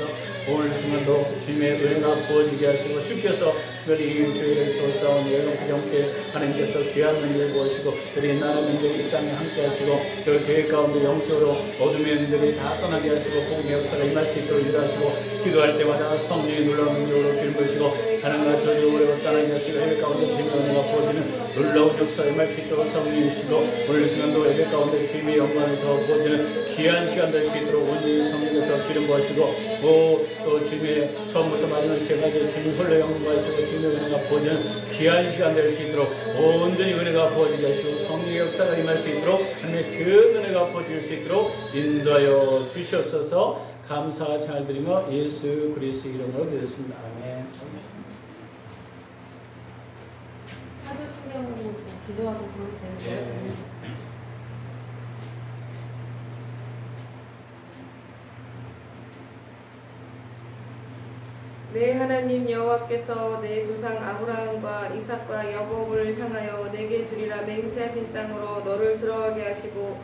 주시옵소서. 오늘 순간도 주님의 은혜가 부어지게 하시고 주께서 우리 교회를 세워싸운 여러분께 하나님께서 귀한 은혜를 부으시고 우리 나라 민족이 이 땅에 함께 하시고 그 교회 가운데 영적으로 어둠의 은들이 다 떠나게 하시고 복음의 역사가 임할 수 있도록 인도하시고 기도할 때마다 성령이 놀라운 능력으로 길보시고 하나님과 저주를 떠나게 하시고 예배 가운데 주님의 은혜가 부어지는 놀라운 역사가 임할 수 있도록 성령이 주시고 오늘 시간도 예배 가운데 주님의 영광이 더 부어지는 귀한 시간 될 수 있도록 온전히 성령께서 기름 부으시고 또 주님의 처음부터 마지막 시간까지 주님 홀로 영광하시고 주님의 은혜가 부어지는 귀한 시간 될 수 있도록 온전히 은혜가 부어지게 하시고 성령의 역사가 임할 수 있도록 하나님의 그 은혜가 부어질 수 있도록 인도하여 주시옵소서. 감사 잘 드리며 예수 그리스도 이름으로 기도했습니다. 아멘. 사도신경으로 기도하도 도울 때는 내 하나님 여호와께서 내 조상 아브라함과 이삭과 야곱을 향하여 내게 주리라 맹세하신 땅으로 너를 들어가게 하시고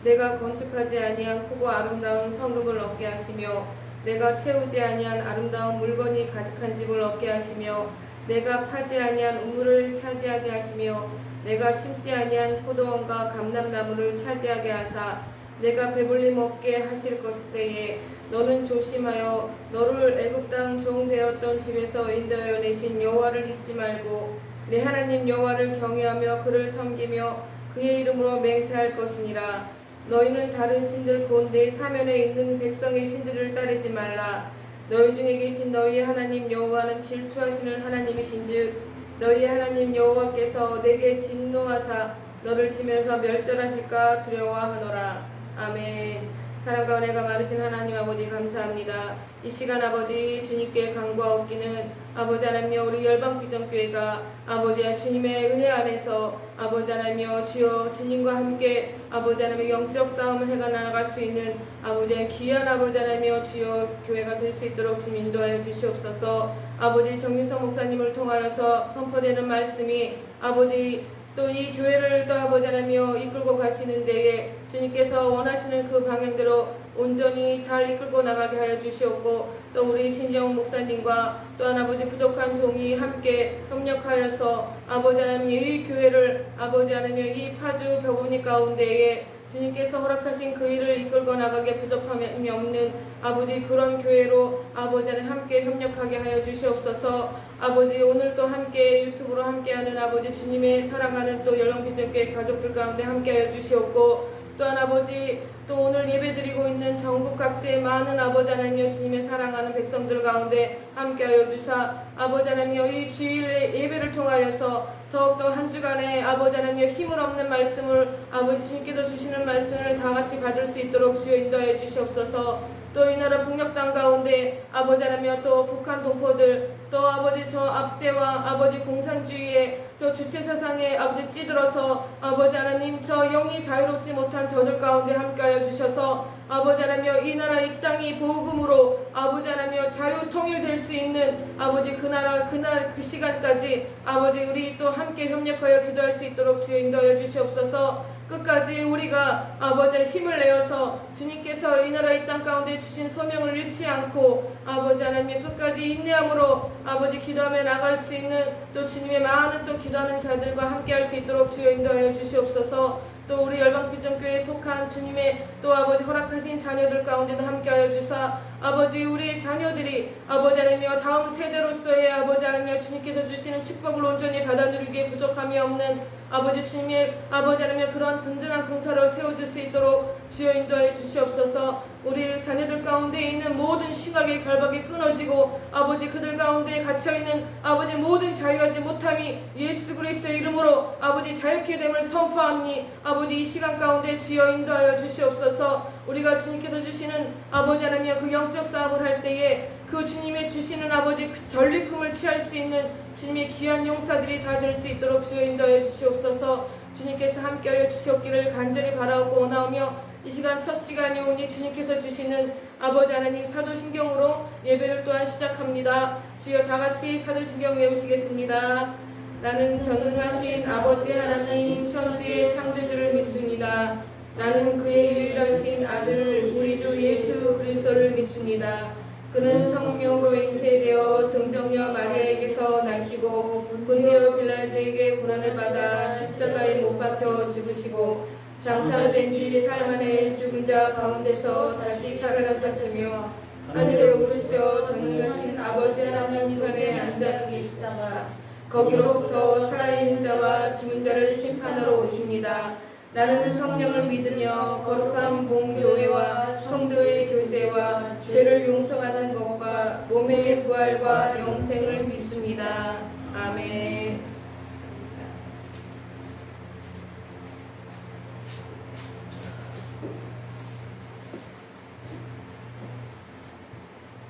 내가 건축하지 아니한 크고 아름다운 성읍을 얻게 하시며 내가 채우지 아니한 아름다운 물건이 가득한 집을 얻게 하시며 내가 파지 아니한 우물을 차지하게 하시며 내가 심지 아니한 포도원과 감람나무를 차지하게 하사 내가 배불림 없게 하실 것일 때에 너는 조심하여 너를 애굽 땅 종 되었던 집에서 인도하여 내신 여호와를 잊지 말고 내 하나님 여호와를 경외하며 그를 섬기며 그의 이름으로 맹세할 것이니라. 너희는 다른 신들 곧 내 사면에 있는 백성의 신들을 따르지 말라. 너희 중에 계신 너희의 하나님 여호와는 질투하시는 하나님이신즉 너희의 하나님 여호와께서 내게 진노하사 너를 치면서 멸절하실까 두려워하노라. 아멘. 사랑과 은혜가 많으신 하나님 아버지 감사합니다. 이 시간 아버지 주님께 간구하옵기는 아버지 하나님여 우리 열방비전교회가 아버지 주님의 은혜 안에서 아버지 하나님여 주여 주님과 함께 아버지 하나님의 영적 싸움을 해가 나아갈 수 있는 아버지 귀한 아버지 하나님여 주여 교회가 될 수 있도록 주님 인도하여 주시옵소서. 아버지 정윤성 목사님을 통하여서 선포되는 말씀이 아버지 또 이 교회를 또 아버지 하나며 이끌고 가시는 데에 주님께서 원하시는 그 방향대로 온전히 잘 이끌고 나가게 하여 주시옵고 또 우리 신정 목사님과 또한 아버지 부족한 종이 함께 협력하여서 아버지 하나님 이 교회를 아버지 하나며 이 파주 벼보니 가운데에 주님께서 허락하신 그 일을 이끌고 나가게 부족함이 없는 아버지 그런 교회로 아버지 하나님 함께 협력하게 하여 주시옵소서. 아버지 오늘도 함께 유튜브로 함께하는 아버지 주님의 사랑하는 또 열방비전교회 가족들 가운데 함께하여 주시옵고 또한 아버지 또 오늘 예배드리고 있는 전국 각지의 많은 아버지 하나님여 주님의 사랑하는 백성들 가운데 함께하여 주사 아버지 하나님여 이 주일의 예배를 통하여서 더욱더 한 주간에 아버지 하나님여 힘을 없는 말씀을 아버지 주님께서 주시는 말씀을 다 같이 받을 수 있도록 주여 인도하여 주시옵소서. 또 이 나라 북녘 땅 가운데 아버지 하나님여 또 북한 동포들 또 아버지 저 압제와 아버지 공산주의의 저 주체사상에 아버지 찌들어서 아버지 하나님 저 영이 자유롭지 못한 저들 가운데 함께하여 주셔서 아버지 하나님여 이 나라 이 땅이 복음으로 아버지 하나님여 자유 통일될 수 있는 아버지 그 나라 그날 그 시간까지 아버지 우리 또 함께 협력하여 기도할 수 있도록 주여 인도하여 주시옵소서. 끝까지 우리가 아버지의 힘을 내어서 주님께서 이 나라 이 땅 가운데 주신 소명을 잃지 않고 아버지 하나님 끝까지 인내함으로 아버지 기도하며 나갈 수 있는 또 주님의 많은 또 기도하는 자들과 함께할 수 있도록 주여 인도하여 주시옵소서. 또 우리 열방비전교회에 속한 주님의 또 아버지 허락하신 자녀들 가운데도 함께하여 주사 아버지 우리의 자녀들이 아버지 하나님여 다음 세대로서의 아버지 하나님여 주님께서 주시는 축복을 온전히 받아 누리기에 부족함이 없는 아버지 주님의 아버지 하나님여 그러한 든든한 군사로 세워줄 수 있도록 주여 인도하여 주시옵소서. 우리 자녀들 가운데 있는 모든 흉악의 결박이 끊어지고 아버지 그들 가운데 갇혀있는 아버지 모든 자유하지 못함이 예수 그리스도의 이름으로 아버지 자유케 됨을 선포하니 아버지 이 시간 가운데 주여 인도하여 주시옵소서. 우리가 주님께서 주시는 아버지 하나님여 그 영적 싸움을 할 때에 그 주님의 주시는 아버지 그 전리품을 취할 수 있는 주님의 귀한 용사들이 다 될 수 있도록 주여 인도하여 주시옵소서. 주님께서 함께하여 주시옵기를 간절히 바라오고 원하오며 이 시간 첫 시간이 오니 주님께서 주시는 아버지 하나님 사도신경으로 예배를 또한 시작합니다. 주여 다같이 사도신경 외우시겠습니다. 나는 전능하신 아버지 하나님 천지의 창조주를 믿습니다. 나는 그의 유일하신 아들 우리 주 예수 그리스도를 믿습니다. 그는 성령으로 잉태되어 등정녀 마리아에게서 나시고 본디오 빌라도에게 고난을 받아 십자가에 못 박혀 죽으시고 장사된 지 사흘 만에 죽은 자 가운데서 다시 살아나셨으며 하늘에 오르셔 전능하신 아버지 하나님 우편에 앉아 계시다가 거기로부터 살아있는 자와 죽은 자를 심판하러 오십니다. 나는 성령을 믿으며 거룩한 봉교회와 성도의 교제와 죄를 용서받는 것과 몸의 부활과 영생을 믿습니다. 아멘.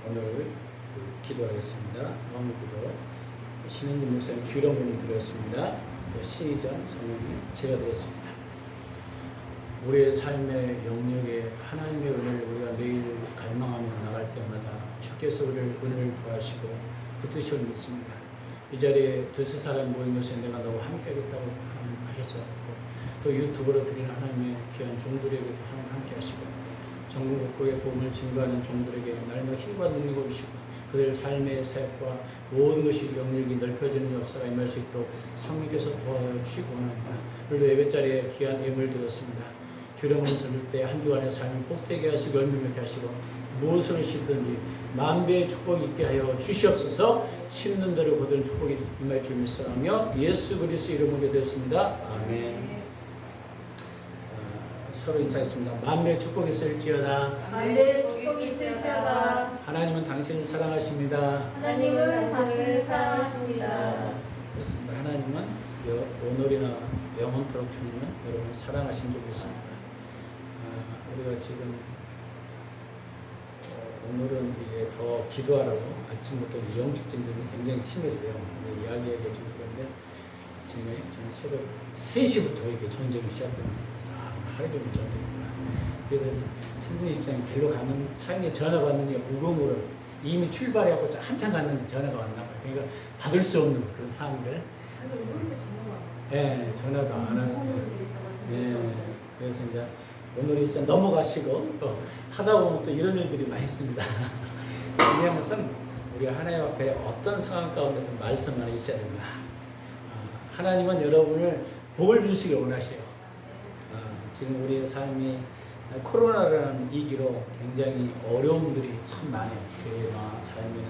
오늘 기도하겠습니다. 마음 기도. 신현진 목사님 주일원문을 드렸습니다. 또 시의장 성령님 제가 되었습니다. 우리의 삶의 영역에 하나님의 은혜를 우리가 매일 갈망하며 나갈 때마다 주께서 우리를 은혜를 구하시고 붙드시오 믿습니다. 이 자리에 두세 사람 모인 것에 내가 너와 함께하겠다고 하나님 하셨었고 또 유튜브로 드리는 하나님의 귀한 종들에게도 하나님 함께 하시고 전국 곳곳에 복음을 증거하는 종들에게 날마다 힘과 능력을 주시고 그들 삶의 사역과 모든 것이 영역이 넓혀지는 역사가 임할 수 있도록 성령께서 도와주시기 원합니다. 오늘도 예배자리에 귀한 예물을 드렸습니다. 주령을 들을 때 한 주간의 삶을 복되게 하시고 열매맺게 하시고 무엇을 심든지 만배의 축복이 있게 하여 주시옵소서. 심는 대로 거두는 축복이 임할 줄 믿사오며 예수 그리스도 이름으로 기도했습니다. 아멘. 서로 인사했습니다. 만배의 축복이 있을지어다. 만배의 축복이 있을지어다. 하나님은 당신을 사랑하십니다. 하나님은 당신을 사랑하십니다. 그렇습니다. 하나님은 오늘이나 영원토록 주님은 여러분 사랑하신 줄 믿습니다. 우리가 지금 오늘은 이제 더 기도하라고 아침부터 영적 전쟁이 굉장히 심했어요. 이야기하기 좀 그런데 지금 저는 새벽 3시부터 이렇게 전쟁이 시작됩니다. 하루 종일 전쟁입니다. 그래서 선생님 집사님 데리러 가는 차량에 전화 왔느니 무거움으로 이미 출발해갖고 한참 갔는데 전화가 왔나 봐요. 그러니까 받을 수 없는 그런 상황들. 네, 전화도 안 왔어요. 네, 그래서 이제 오늘 이제 넘어가시고 또 하다 보면 또 이런 일들이 많이 있습니다. 중요한 것은 우리가 하나님 앞에 어떤 상황 가운데도 말씀 안에 있어야 된다. 하나님은 여러분을 복을 주시길 원하셔요. 지금 우리의 삶이 코로나라는 위기로 굉장히 어려움들이 참 많아요. 교회나 삶이나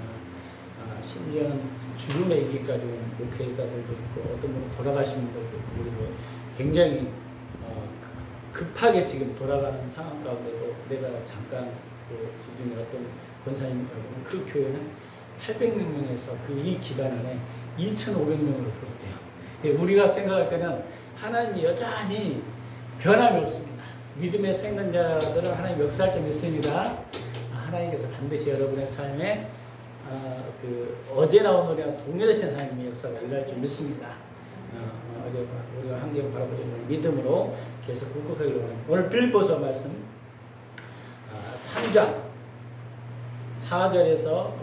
심지어는 죽음의 위기까지 온 목회자들도 있고 어떤 분은 돌아가신 분들도 있고 그리고 굉장히 급하게 지금 돌아가는 상황 가운데도 내가 잠깐 그 주중에 어떤 권사님 그 교회는 800명에서 그 이 기간 안에 2,500명으로 풀었대요. 우리가 생각할 때는 하나님이 여전히 변함이 없습니다. 믿음에 서 있는 자들은 하나님 역사할 줄 믿습니다. 하나님께서 반드시 여러분의 삶에 어제 나온 노래와 동일하신 하나님의 역사가 일어날 줄 믿습니다. 어제 우리가 한계를 바라보지 믿음으로 계속 극복하기를 원합니다. 오늘 빌보서 말씀 3장 4절에서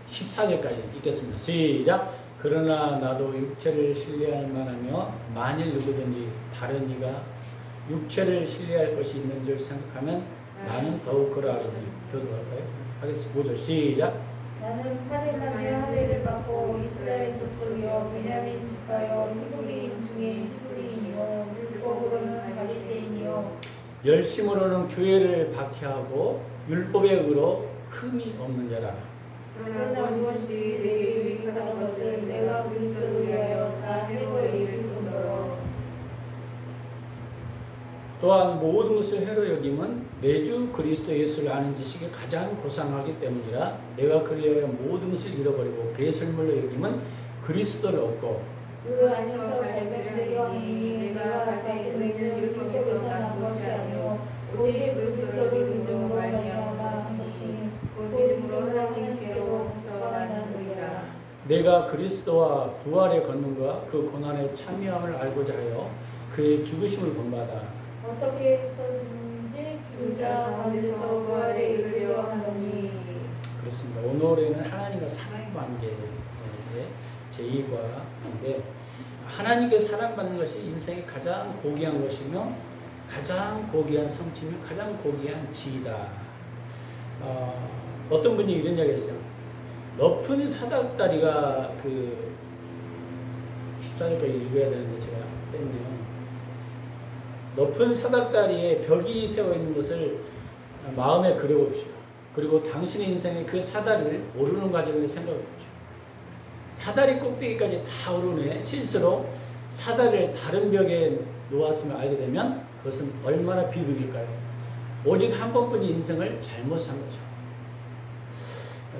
14절까지 읽겠습니다. 시작. 그러나 나도 육체를 신뢰할 만하며 만일 누구든지 다른 이가 육체를 신뢰할 것이 있는 줄 생각하면 나는 더욱 그러하리니. 교도할까요? 하겠습니다. 5절 시작. 나는 파레만의 할례를 받고 이스라엘 족속이요 베냐민 지파요 히브리인 중에 히브리인이요 율법으로는 갈릴레인이요. 열심으로는 교회를 박해하고 율법의 의로 흠이 없는 자라. 그러나 무엇인지 내게 유익하던 것을 내가 그리스도를 위하여 다 해로에 이를 뿐더러. 또한 모든 것을 해로 여김은 내 주 그리스도 예수를 아는 지식이 가장 고상하기 때문이라. 내가 그를 위하여 모든 것을 잃어버리고 배설물로 여김은 그리스도를 얻고 그 안에서 발견되려 하니 내가 가진 의는 율법에서 난 것이 아니요 오직 그리스도를 믿음으로 말미암은 것이니 곧 믿음으로 하나님께로부터 나는 의라. 내가 그리스도와 부활의 권능과 그 고난의 참여함을 알고자 하여 그의 죽으심을 본받아 어떻게 해서든지 죽은 자 가운데서 부활에 이르려 하노니. 그렇습니다. 오늘에는 하나님과 사랑의 관계의 제2과인데 하나님께 사랑받는 것이 인생의 가장 고귀한 것이며 가장 고귀한 성취며 가장 고귀한 지위다. 어떤 분이 이런 이야기 했어요. 높은 사닥다리가 14절까지 읽어야 되는데 제가 뺐네요. 높은 사닥다리에 벽이 세워 있는 것을 마음에 그려봅시오. 그리고 당신의 인생의 그 사다리를 오르는 과정을 생각해 보십시오. 사다리 꼭대기까지 다 오르네. 실수로 사다리를 다른 벽에 놓았음을 알게 되면 그것은 얼마나 비극일까요? 오직 한 번뿐인 인생을 잘못 산 거죠.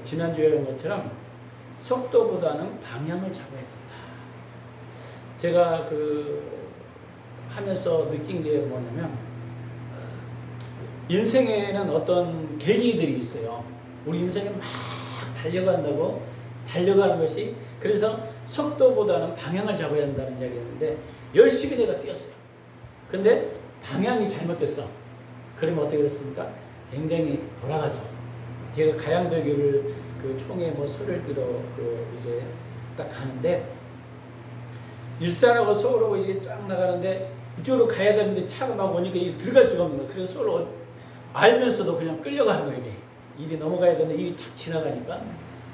지난주에 한 것처럼 속도보다는 방향을 잡아야 된다. 제가 하면서 느낀 게 뭐냐면, 인생에는 어떤 계기들이 있어요. 우리 인생에 막 달려가는 것이, 그래서 속도보다는 방향을 잡아야 한다는 이야기였는데, 열심히 내가 뛰었어요. 근데 방향이 잘못됐어. 그러면 어떻게 됐습니까? 굉장히 돌아가죠. 제가 가양대교를 총에 설을 띠러 이제 딱 가는데, 일산하고 서울하고 이게 쫙 나가는데 이쪽으로 가야 되는데 차가 막 오니까 이게 들어갈 수가 없는 거예요. 그래서 서울 알면서도 그냥 끌려가는 거예요. 이게 일이 넘어가야 되는데 일이 착 지나가니까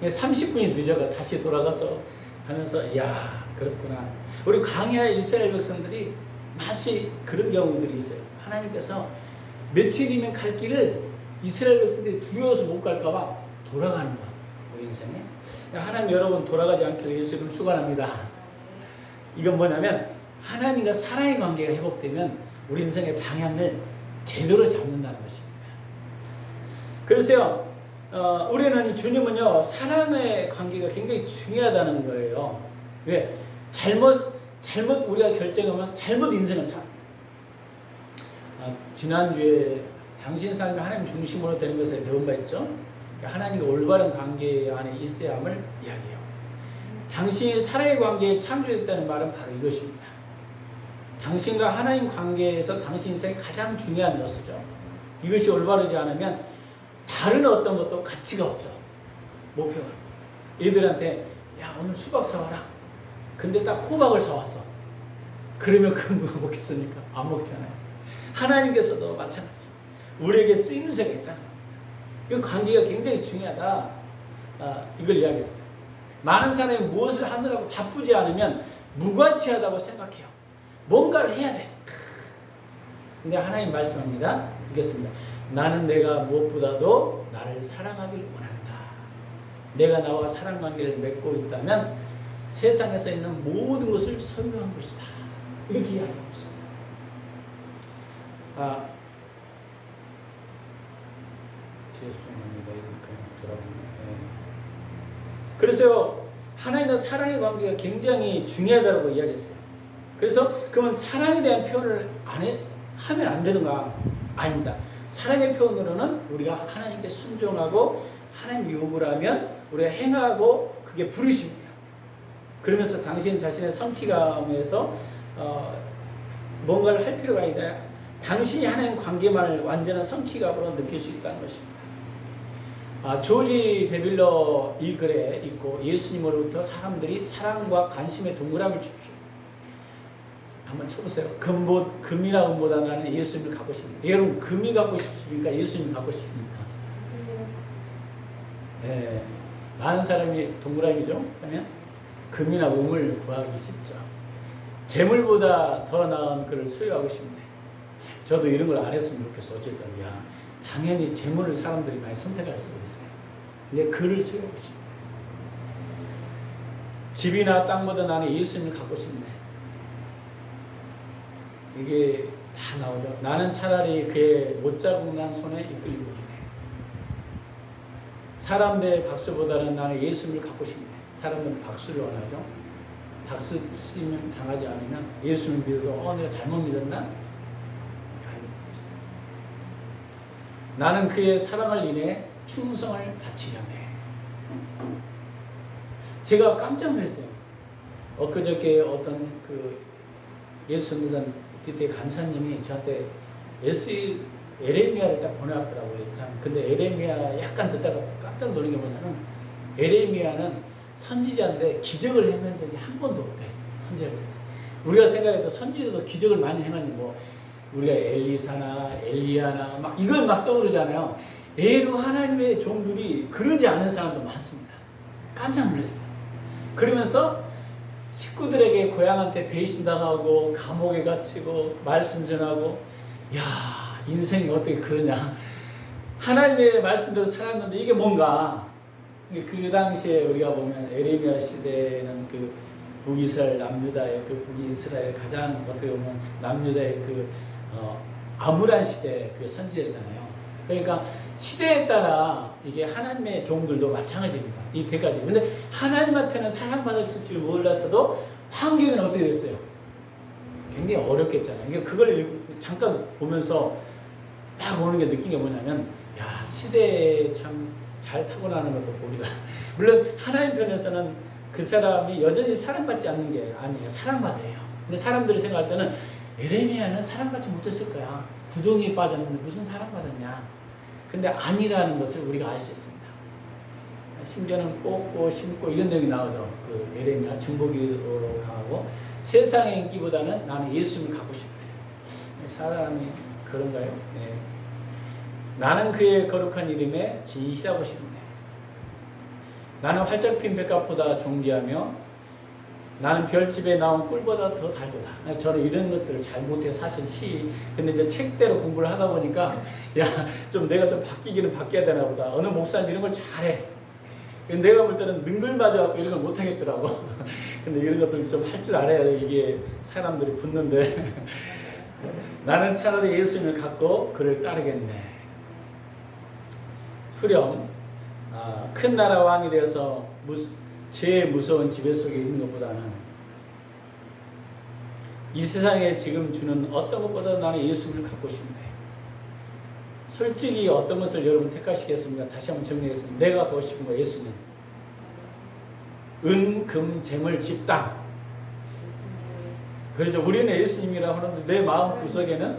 30분이 늦어가 다시 돌아가서 하면서, 야, 그렇구나. 우리 광야 이스라엘 백성들이 마치 그런 경우들이 있어요. 하나님께서 며칠이면 갈 길을 이스라엘 백성들이 두려워서 못 갈까봐 돌아가는 거야. 우리 인생에. 하나님 여러분 돌아가지 않기를 예수님을 축원합니다. 이건 뭐냐면, 하나님과 사랑의 관계가 회복되면 우리 인생의 방향을 제대로 잡는다는 것입니다. 그래서요, 우리는 주님은요, 사랑의 관계가 굉장히 중요하다는 거예요. 왜? 잘못 우리가 결정하면 잘못 인생을 사. 지난주에 당신 삶이 하나님 중심으로 되는 것에 배운 바 있죠? 하나님과 올바른 관계 안에 있어야 함을 이야기해요. 당신이 사랑의 관계에 참조했다는 말은 바로 이것입니다. 당신과 하나님 관계에서 당신 인생이 가장 중요한 것이죠. 이것이 올바르지 않으면 다른 어떤 것도 가치가 없죠. 목표가. 얘들한테, 야, 오늘 수박 사와라. 근데 딱 호박을 사왔어. 그러면 그건 누가 먹겠습니까? 안 먹잖아요. 하나님께서도 마찬가지예요. 우리에게 쓰임새가 있다는 겁니다. 이 관계가 굉장히 중요하다. 이걸 이야기했어요. 많은 사람이 무엇을 하느라고 바쁘지 않으면 무가치하다고 생각해요. 뭔가를 해야 돼. 근데 하나님 말씀합니다. 읽겠습니다. 나는 내가 무엇보다도 나를 사랑하길 원한다. 내가 나와 사랑관계를 맺고 있다면 세상에서 있는 모든 것을 소유한 것이다. 이렇게 이야기하고 있습니다. 죄송합니다. 이렇게 돌아보네요. 그래서 하나님과 사랑의 관계가 굉장히 중요하다고 이야기했어요. 그래서 그러면 사랑에 대한 표현을 하면 안 되는가? 아닙니다. 사랑의 표현으로는 우리가 하나님께 순종하고 하나님 요구를 하면 우리가 행하고 그게 부르심이에요. 그러면서 당신 자신의 성취감에서 뭔가를 할 필요가 아니라 당신이 하나님 관계만을 완전한 성취감으로 느낄 수 있다는 것입니다. 조지 베빌러 이 글에 있고, 예수님으로부터 사람들이 사랑과 관심에 동그라미를 줍시오. 한번 쳐보세요. 금이나 은보다 나는 예수님을 갖고 싶습니다. 여러분, 금이 갖고 싶습니까? 예수님 갖고 싶습니까? 네, 많은 사람이 동그라미죠. 그러면 금이나 은을 구하기 쉽죠. 재물보다 더 나은 그를 소유하고 싶네. 저도 이런 걸 안 했으면 좋겠어. 어쨌든 당연히 재물을 사람들이 많이 선택할 수가 있어요. 근데 그를 소유하고 싶네. 집이나 땅보다 나는 예수님을 갖고 싶네. 이게 다 나오죠. 나는 차라리 그의 못자국 난 손에 이끌리고 싶네. 사람들의 박수보다는 나는 예수님을 갖고 싶네. 사람들은 박수를 원하죠. 박수 치면 당하지 않으면 예수님을 믿어도 내가 잘못 믿었나? 나는 그의 사랑을 인해 충성을 바치려네. 제가 깜짝 놀랐어요. 엊그저께 어떤 예수 믿는 그때 간사님이 저한테 에레미야를 딱 보내왔더라고요. 근데 에레미야 약간 듣다가 깜짝 놀란 게 뭐냐면, 에레미야는 선지자인데 기적을 행한 적이 한 번도 없대. 선지자를 통해서. 우리가 생각해도 선지자도 기적을 많이 행하니 우리가 엘리사나 엘리야나 막 이걸 막 떠오르잖아요. 애로 하나님의 종들이 그러지 않은 사람도 많습니다. 깜짝 놀랐어요. 그러면서 식구들에게 고향한테 배신당하고 감옥에 갇히고 말씀 전하고, 야, 인생이 어떻게 그러냐. 하나님의 말씀대로 살았는데 이게 뭔가. 그 당시에 우리가 보면 에레미야 시대에는 그 북이스라엘 남유다의 그 북이스라엘 가장 어떻게 보면 남유다의 그 암울한 시대 그 선지자잖아요. 그러니까 시대에 따라 이게 하나님의 종들도 마찬가지입니다. 이때까지. 근데 하나님한테는 사랑받았을 줄 몰랐어도 환경은 어떻게 됐어요? 굉장히 어렵겠잖아요. 그러니까 그걸 잠깐 보면서 딱 오는 게 느낀 게 뭐냐면, 야, 시대에 참 잘 타고나는 것도 복이다. 물론 하나님 편에서는 그 사람이 여전히 사랑받지 않는 게 아니에요. 사랑받아요. 근데 사람들이 생각할 때는 에레미야는 사랑받지 못했을 거야. 구덩이에 빠졌는데 무슨 사랑받았냐. 근데 아니라는 것을 우리가 알 수 있습니다. 심지어는 뽑고 심고 이런 내용이 나오죠. 그 에레미야 중보기도로 강하고 세상의 인기보다는 나는 예수님을 갖고 싶어요. 사람이 그런가요? 네. 나는 그의 거룩한 이름에 진실하고 싶네. 나는 활짝 핀 백합보다 존귀하며 나는 별집에 나온 꿀보다 더 달도다. 저는 이런 것들을 잘 못해요. 사실 근데 이제 책대로 공부를 하다 보니까 야, 좀 내가 좀 바뀌기는 바뀌어야 되나 보다. 어느 목사님 이런 걸 잘해. 내가 볼 때는 능글맞아갖고 이런 걸 못하겠더라고. 근데 이런 것들 좀 할 줄 알아야 이게 사람들이 붙는데 나는 차라리 예수님을 갖고 그를 따르겠네. 후렴 큰 나라 왕이 되어서 제일 무서운 지배 속에 있는 것보다는 이 세상에 지금 주는 어떤 것보다 나는 예수님을 갖고 싶네. 솔직히 어떤 것을 여러분 택하시겠습니까? 다시 한번 정리하겠습니다. 내가 갖고 싶은 거 예수님. 은, 금, 재물, 집, 땅. 그렇죠. 우리는 예수님이라고 하는데 내 마음 구석에는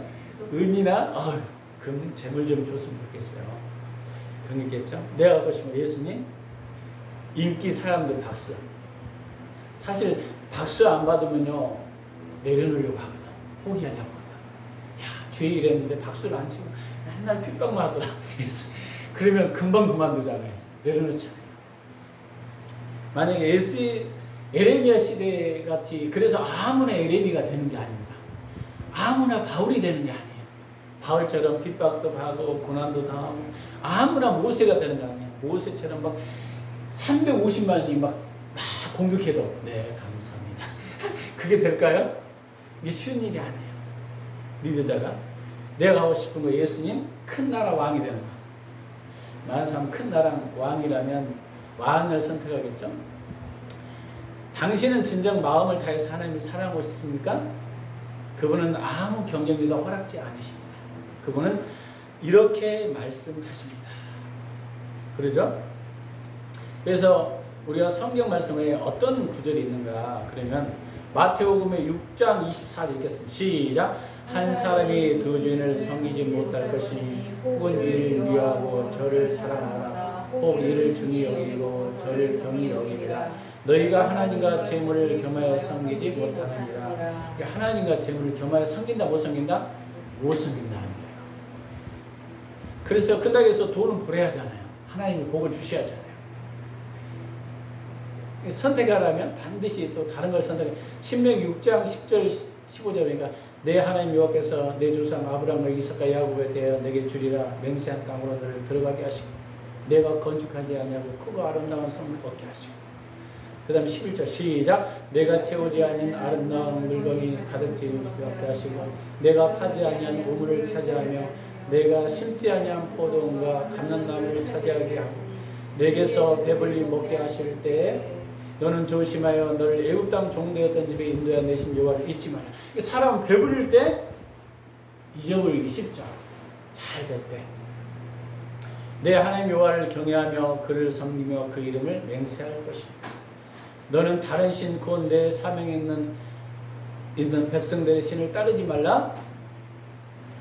은이나 금, 재물 좀 줬으면 좋겠어요. 그런 게 있겠죠. 내가 갖고 싶은 거 예수님. 인기 사람들 박수. 사실 박수 안 받으면요 내려놓으려고 하거든. 포기하려고 하거든. 야, 주의 일했는데 박수를 안 치고 맨날 핍박만 하더라. 그러면 금방 그만두잖아요. 내려놓잖아요. 만약에 에레미야 시대 같이, 그래서 아무나 에레미가 되는 게 아닙니다. 아무나 바울이 되는 게 아니에요. 바울처럼 핍박도 받고 고난도 당하고 아무나 모세가 되는 게 아니에요. 모세처럼 막 350만이 막 공격해도 네 감사합니다. 그게 될까요? 이게 쉬운 일이 아니에요. 리더자가 내가 하고 싶은 거 예수님 큰 나라 왕이 되는 거. 많은 사람 큰 나라 왕이라면 왕을 선택하겠죠. 당신은 진정 마음을 다해서 하나님을 사랑하고 싶습니까? 그분은 아무 경쟁력도 허락지 않으십니다. 그분은 이렇게 말씀하십니다. 그러죠? 그래서 우리가 성경 말씀에 어떤 구절이 있는가 그러면 마태복음의 6장 24절 읽겠습니다. 시작. 한 사람이 두 주인을 섬기지 못할 것이니 혹은 이를 위하고 저를 사랑하나 혹 이를 중히 여기고 저를 경히 여기리라. 너희가 하나님과 재물을 겸하여 섬기지 못하느니라. 하나님과 재물을 겸하여 섬긴다 못 섬긴다? 못 섬긴다는 거예요. 그래서 끝나게서 돈은 불해야잖아요. 하나님이 복을 주셔야 하잖아요. 선택하라면 반드시 또 다른 걸 선택해. 신명기 6장 10절 15절이니까 내 하나님 여호와께서 내 조상 아브라함과 이삭과 야곱에 대하여 내게 주리라 맹세한 땅으로 너를 들어가게 하시고 내가 건축하지 아니하고 크고 아름다운 성을 얻게 하시고 그 다음에 11절 시작. 내가 채우지 아니한 아름다운 물건이 가득 지은 집에 얻게 하시고 내가 파지 아니한 우물을 차지하며 내가 심지 아니한 포도원과 감람나무를 차지하게 하고 내게서 배불리 먹게 하실 때에 너는 조심하여 너를 애굽 땅 종되었던 집에 인도하여 내신 여호와를 잊지 마라. 사람은 배부를 때 잊어버리기 쉽죠. 잘 될 때. 내 하나님 여호와를 경외하며 그를 섬기며 그 이름을 맹세할 것입니다. 너는 다른 신 곧 내 사명에 있는 백성들의 신을 따르지 말라.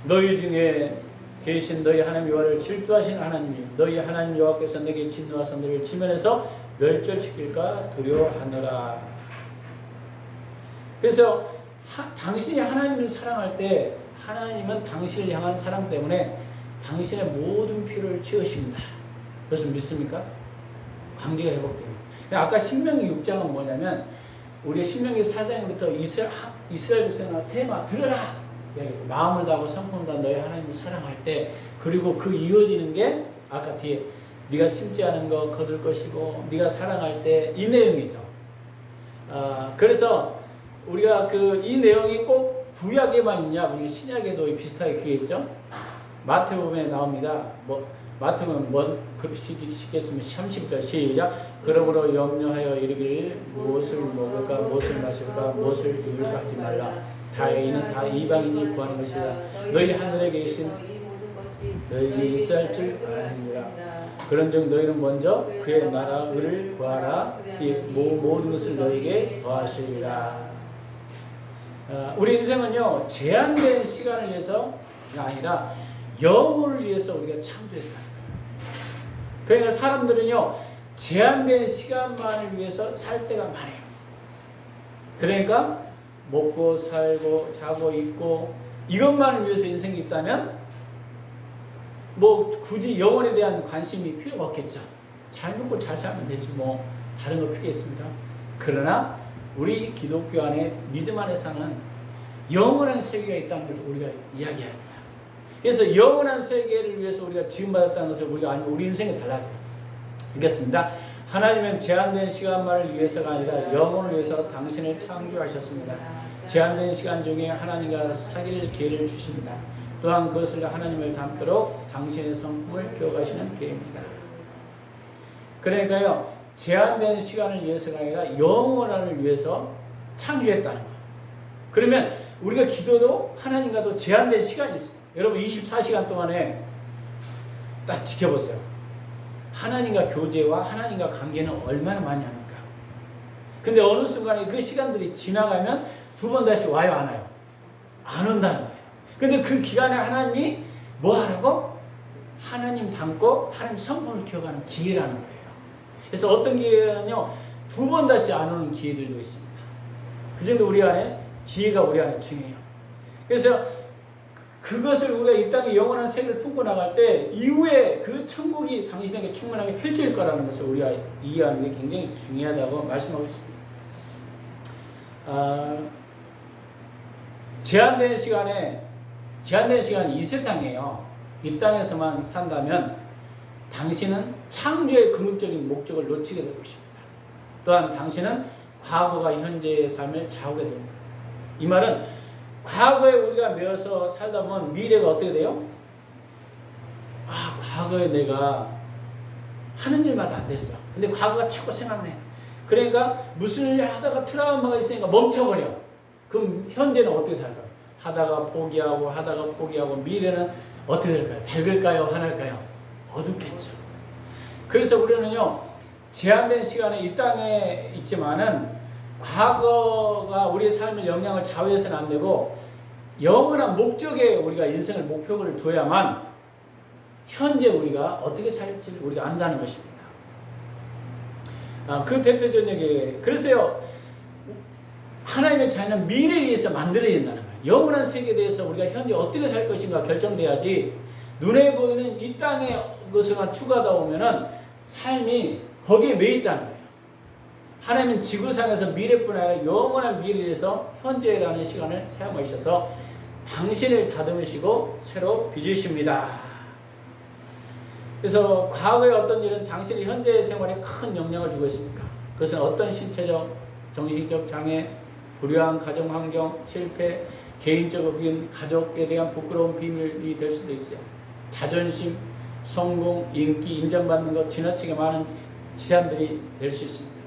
너희 중에 계신 너희 하나님 여호와를 질투하신 하나님이 너희 하나님 여호와께서 내게 진노하사 너를 지면에서 멸절시킬까 두려워하노라. 그래서 당신이 하나님을 사랑할 때 하나님은 당신을 향한 사랑 때문에 당신의 모든 필요를 채우십니다. 그것을 믿습니까? 관계가 회복돼요. 아까 신명기 6장은 뭐냐면 우리 신명기 4장부터 이스라엘 백성아 세마 들으라. 마음을 다하고 성품을 다하고 너희 하나님을 사랑할 때, 그리고 그 이어지는 게 아까 뒤에 네가 심지 않은 거 거둘 것이고 네가 사랑할 때, 이 내용이죠. 그래서 우리가 이 내용이 꼭 구약에만 있냐? 우리 신약에도 비슷하게 그게 있죠. 마태복음에 나옵니다. 마태복음 시겠으면 30절 시작. 그러므로 염려하여 이르기를 무엇을 먹을까 무엇을 마실까 무엇을 입을까 하지 말라. 다 이는 다 이방인이 구하는 것이라. 너희 하늘에 계신 너희에게 있어야 할 줄 아느니라. 그런즉 너희는 먼저 그의 나라를 구하라. 이 모든 것을 너희에게 더하시리라. 우리 인생은요, 제한된 시간을 위해서가 아니라 영혼을 위해서 우리가 창조했다는 거예요. 그러니까 사람들은요, 제한된 시간만을 위해서 살 때가 많아요. 그러니까 먹고 살고 자고 있고 이것만을 위해서 인생이 있다면 굳이 영혼에 대한 관심이 필요가 없겠죠. 잘 먹고 잘 살면 되지 다른 거 필요했습니다. 그러나 우리 기독교 안에 믿음 안에 사는 영원한 세계가 있다는 것을 우리가 이야기합니다. 그래서 영원한 세계를 위해서 우리가 지음받았다는 것을 우리가 알면 우리 인생이 달라져요. 알겠습니다. 하나님은 제한된 시간만을 위해서가 아니라 영혼을 위해서 당신을 창조하셨습니다. 제한된 시간 중에 하나님과 사귈 기회를 주십니다. 또한 그것을 하나님을 닮도록 당신의 성품을 기억하시는 기회입니다. 그러니까요, 제한된 시간을 위해서가 아니라 영원한을 위해서 창조했다는 거예요. 그러면 우리가 기도도 하나님과도 제한된 시간이 있어요. 여러분 24시간 동안에 딱 지켜보세요. 하나님과 교제와 하나님과 관계는 얼마나 많이 합니까? 근데 어느 순간에 그 시간들이 지나가면 두 번 다시 와요, 안 와요? 안 온다는 거예요. 근데 그 기간에 하나님이 뭐 하라고? 하나님 닮고 하나님 성품을 키워가는 기회라는 거예요. 그래서 어떤 기회는요, 두 번 다시 안 오는 기회들도 있습니다. 그 정도 우리 안에 기회가 우리 안에 중요해요. 그래서 그것을 우리가 이 땅에 영원한 세계를 품고 나갈 때 이후에 그 천국이 당신에게 충만하게 펼쳐질 거라는 것을 우리가 이해하는 게 굉장히 중요하다고 말씀하고 있습니다. 제한된 시간이 이 세상이에요. 이 땅에서만 산다면 당신은 창조의 궁극적인 목적을 놓치게 될 것입니다. 또한 당신은 과거가 현재의 삶을 좌우게 됩니다. 이 말은 과거에 우리가 매어서 살다 보면 미래가 어떻게 돼요? 과거에 내가 하는 일마다 안 됐어. 근데 과거가 자꾸 생각나요. 그러니까 무슨 일 하다가 트라우마가 있으니까 멈춰버려. 그럼 현재는 어떻게 살까요? 하다가 포기하고 미래는 어떻게 될까요? 밝을까요? 환할까요? 어둡겠죠. 그래서 우리는요, 제한된 시간에 이 땅에 있지만은 과거가 우리의 삶의 영향을 좌우해서는 안 되고 영원한 목적에 우리가 인생을 목표를 둬야만 현재 우리가 어떻게 살지 우리가 안다는 것입니다. 그 대표적인 얘기. 그래서요, 하나님의 자녀는 미래에 의해서 만들어야 된다는 거예요. 영원한 세계에 대해서 우리가 현재 어떻게 살 것인가 결정돼야지 눈에 보이는 이 땅의 것으로만 추가하다 보면은 삶이 거기에 매여 있다는 거예요. 하나님은 지구상에서 미래뿐 아니라 영원한 미래에 대해서 현재라는 시간을 사용하셔서 당신을 다듬으시고 새로 빚으십니다. 그래서 과거의 어떤 일은 당신의 현재 생활에 큰 영향을 주고 있습니까? 그것은 어떤 신체적, 정신적 장애, 불우한 가정 환경, 실패, 개인적인 가족에 대한 부끄러운 비밀이 될 수도 있어요. 자존심, 성공, 인기, 인정받는 것, 지나치게 많은 제한들이 될 수 있습니다.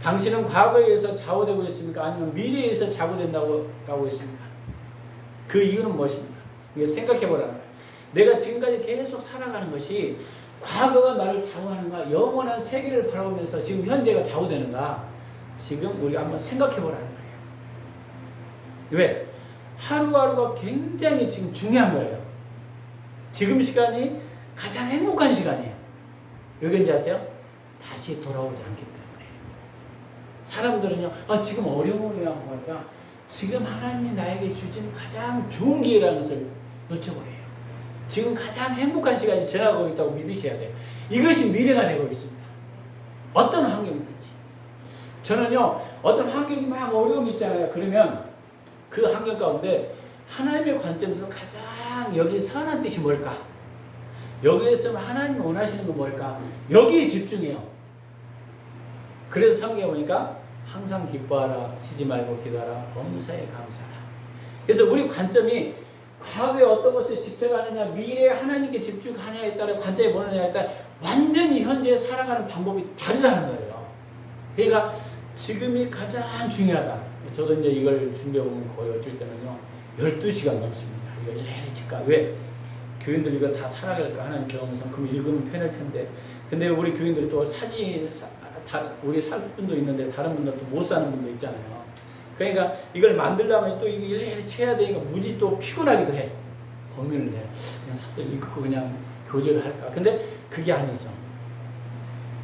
당신은 과거에 의해서 좌우되고 있습니까? 아니면 미래에 의해서 좌우된다고 하고 있습니까? 그 이유는 무엇입니까? 이게 생각해 보라는 거예요. 내가 지금까지 계속 살아가는 것이 과거가 나를 좌우하는가, 영원한 세계를 바라보면서 지금 현재가 좌우되는가, 지금 우리가 한번 생각해 보라는 거예요. 왜? 하루하루가 굉장히 지금 중요한 거예요. 지금 시간이 가장 행복한 시간이에요. 왜 그런지 아세요? 다시 돌아오지 않기 때문에. 사람들은요, 지금 어려움이라고 하니까 지금 하나님이 나에게 주신 가장 좋은 기회라는 것을 놓쳐버려요. 지금 가장 행복한 시간이 지나가고 있다고 믿으셔야 돼요. 이것이 미래가 되고 있습니다. 어떤 환경이든지. 저는요, 어떤 환경이 막 어려움이 있잖아요. 그러면 그 환경 가운데 하나님의 관점에서 가장 여기 선한 뜻이 뭘까? 여기에서 하나님이 원하시는 건 뭘까? 여기에 집중해요. 그래서 성경에 보니까 항상 기뻐하라, 쉬지 말고 기도하라, 범사에 감사하라. 그래서 우리 관점이 과거에 어떤 것에 집착하느냐, 미래에 하나님께 집중하느냐에 따라 관점이 보느냐에 따라 완전히 현재 살아가는 방법이 다르다는 거예요. 그러니까 지금이 가장 중요하다. 저도 이제 이걸 준비해보면 거의 어쩔 때는요, 12시간 넘습니다. 이걸 내일 칠까? 왜? 교인들 이거 다 살아갈까 하는 경험에서 그럼 읽으면 편할 텐데. 근데 우리 교인들이 또 우리 살 분도 있는데 다른 분들도 못 사는 분도 있잖아요. 그러니까 이걸 만들려면 또 이거 일일이 쳐야 되니까 무지 또 피곤하기도 해. 고민을 해. 그냥 사서 읽고 그냥 교제를 할까. 근데 그게 아니죠.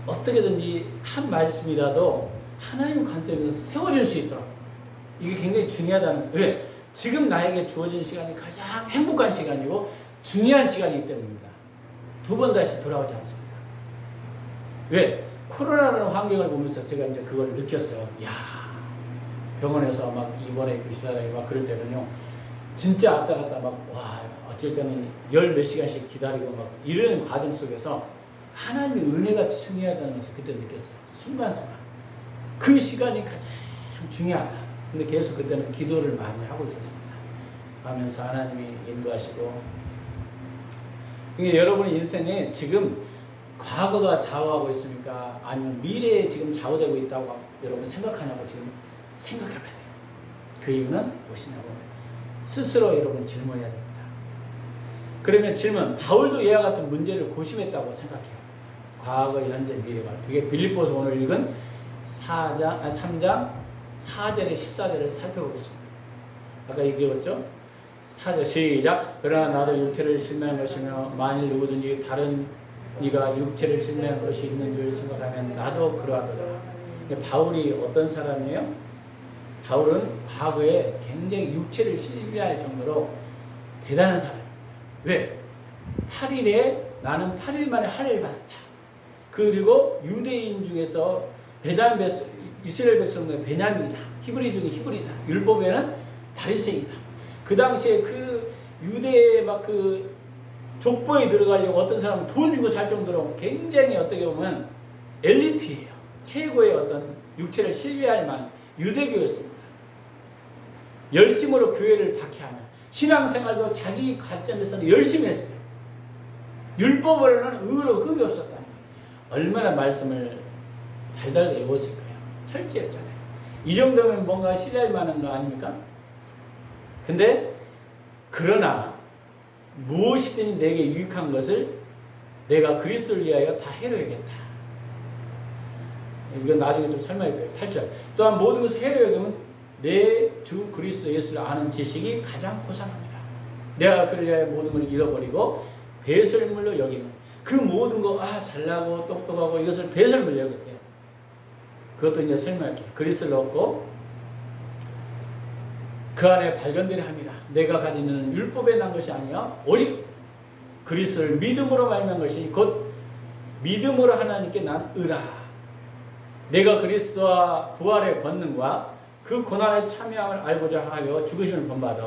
어떻게든지 한 말씀이라도 하나님 관점에서 세워질 수 있도록. 이게 굉장히 중요하다는. 왜? 지금 나에게 주어진 시간이 가장 행복한 시간이고 중요한 시간이기 때문입니다. 두 번 다시 돌아오지 않습니다. 왜? 코로나라는 환경을 보면서 제가 이제 그걸 느꼈어요. 야, 병원에서 막 입원해 있고 싶다라니 막 그럴 때는요, 진짜 왔다 갔다 막, 와, 어쩔 때는 열 몇 시간씩 기다리고 막 이런 과정 속에서 하나님의 은혜가 중요하다는 것을 그때 느꼈어요. 순간순간. 그 시간이 가장 중요하다. 근데 계속 그때는 기도를 많이 하고 있었습니다. 하면서 하나님이 인도하시고. 그러니까 여러분의 인생에 지금 과거가 좌우하고 있습니까? 아니면 미래에 지금 좌우되고 있다고 여러분 생각하냐고 지금 생각해봐야 돼요. 그 이유는 무엇이냐고 스스로 여러분 질문해야 됩니다. 그러면 질문, 바울도 이와 같은 문제를 고심했다고 생각해요. 과거, 현재, 미래가. 그게 빌립보서 오늘 읽은 3장 4절에 14절을 살펴보겠습니다. 아까 읽었죠? 4절 시작. 그러나 나도 육체를 실망한 것이며 만일 누구든지 다른 네가 육체를 신뢰한 것이 있는 줄 생각하면 나도 그러하더라. 바울이 어떤 사람이에요? 바울은 과거에 굉장히 육체를 신뢰할 정도로 대단한 사람이에요. 왜? 8일에 나는 8일 만에 할례를 받았다. 그리고 유대인 중에서 이스라엘 백성 중에 베냐민이다. 히브리 중에 히브리다. 율법에는 바리새인이다. 그 당시에 그 유대의 막 그 족보에 들어가려고 어떤 사람은 돈 주고 살 정도로 굉장히 어떻게 보면 엘리트예요. 최고의 어떤 육체를 신뢰할 만한 유대교였습니다. 열심으로 교회를 박해하며 신앙생활도 자기 관점에서는 열심히 했어요. 율법으로는 의로 흠이 없었다. 얼마나 말씀을 달달 외웠을 거예요. 철저했잖아요. 이 정도면 뭔가 신뢰할 만한 거 아닙니까? 근데 그러나 무엇이든 내게 유익한 것을 내가 그리스도를 위하여 다 해로야겠다. 이건 나중에 좀 설명할 거예요. 8절. 또한 모든 것을 해로여기면 내 주 그리스도 예수를 아는 지식이 가장 고상합니다. 내가 그를 위하여 모든 걸 잃어버리고 배설물로 여기는 그 모든 거 잘나고 똑똑하고 이것을 배설물로 여겼대요. 그것도 이제 설명할게요. 그리스도를 얻고 그 안에 발견되려 함이라. 내가 가지는 율법에 난 것이 아니야 오직 그리스도를 믿음으로 말미암은 것이 곧 믿음으로 하나님께 난 의라. 내가 그리스도와 부활의 권능과 그 고난에 참여함을 알고자 하여 죽으심을 본받아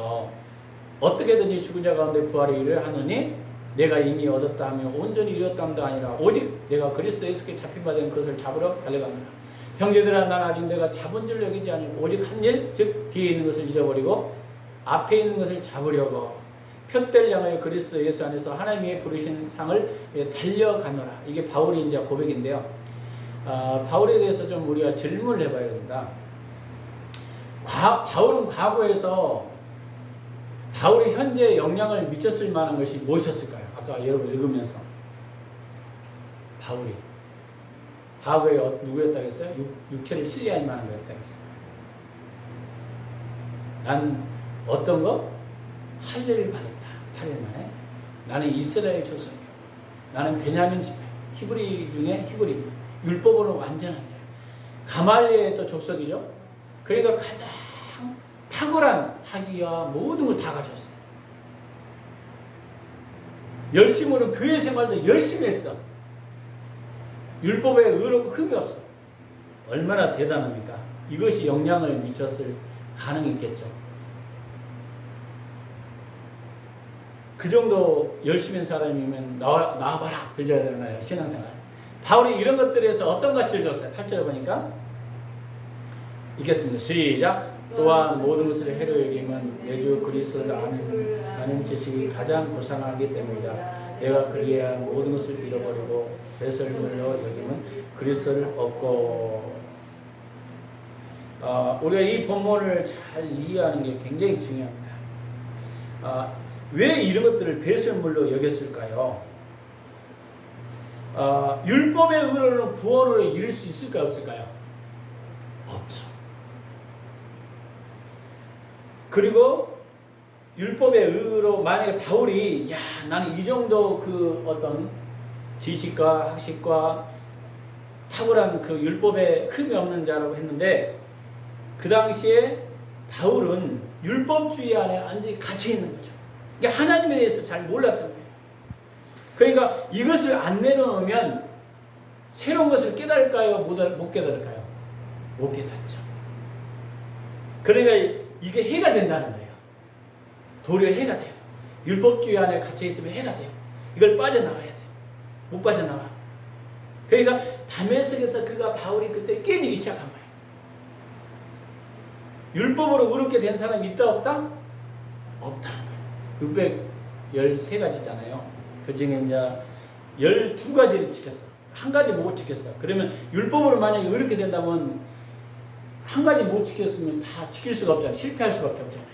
어떻게든지 죽은 자 가운데 부활의 일을 하느니 내가 이미 얻었다 하며 온전히 이뤘다함도 아니라 오직 내가 그리스도 예수께 잡힌 바 된 그것을 잡으러 달려갑니다. 형제들아, 난 아직 내가 잡은 줄 여기지 아니고 오직 한 일, 즉 뒤에 있는 것을 잊어버리고 앞에 있는 것을 잡으려고 표대를 향하여 그리스도 예수 안에서 하나님의 부르신 상을 달려가노라. 이게 바울이 이제 고백인데요. 바울에 대해서 좀 우리가 질문을 해봐야 됩니다. 바울은 과거에서 바울이 현재 영향을 미쳤을 만한 것이 무엇이었을까요? 아까 여러분 읽으면서 바울이 과거에 누구였다고 했어요? 육체를 신뢰할 만한 거였다고 했어요. 난 어떤 거? 할례를 받았다. 8일 만에. 나는 이스라엘 족속이야. 나는 베냐민 지파. 히브리 중에 히브리. 율법으로 완전한 거야. 가말리엘의 또 족속이죠. 그러니까 가장 탁월한 학위와 모든 걸 다 가졌어요. 열심으로 교회 생활도 열심히 했어. 율법에 의롭고 흠이 없어. 얼마나 대단합니까? 이것이 영향을 미쳤을 가능이 있겠죠. 그 정도 열심히 한 사람이면 나와봐라 그러셔야 되나요? 신앙생활. 바울이 이런 것들에서 어떤 가치를 줬어요? 8절에 보니까 읽겠습니다. 시작. 또한 모든 것을 해로 여김은 내주 그리스도를 아는 지식이 가장 고상하기 때문이다. 내가 그리한 모든 것을 잃어버리고 배설물로 여김은 그리스도를 얻고. 우리가 이 본문을 잘 이해하는 게 굉장히 중요합니다. 왜 이런 것들을 배설물로 여겼을까요? 율법의 의로는 구원을 이룰 수 있을까요? 없을까요? 없죠. 그리고 율법의 의로 만약에 바울이 나는 이 정도 그 어떤 지식과 학식과 탁월한 그 율법에 흠이 없는 자라고 했는데 그 당시에 바울은 율법주의 안에 완전히 갇혀 있는 거죠. 그러니까 하나님에 대해서 잘 몰랐던 거예요. 그러니까 이것을 안 내려놓으면 새로운 것을 깨달을까요? 못 깨달을까요? 못 깨닫죠. 그러니까 이게 해가 된다는 거예요. 도리어 해가 돼요. 율법주의 안에 갇혀있으면 해가 돼요. 이걸 빠져나와야 돼요. 못 빠져나와. 그러니까 다메섹에서 바울이 그때 깨지기 시작한 거예요. 율법으로 의롭게 된 사람이 있다 없다? 없다는 거예요. 613가지잖아요. 그 중에 이제 12가지를 지켰어. 한 가지 못 지켰어. 그러면 율법으로 만약에 의롭게 된다면 한 가지 못 지켰으면 다 지킬 수가 없잖아요. 실패할 수밖에 없잖아요.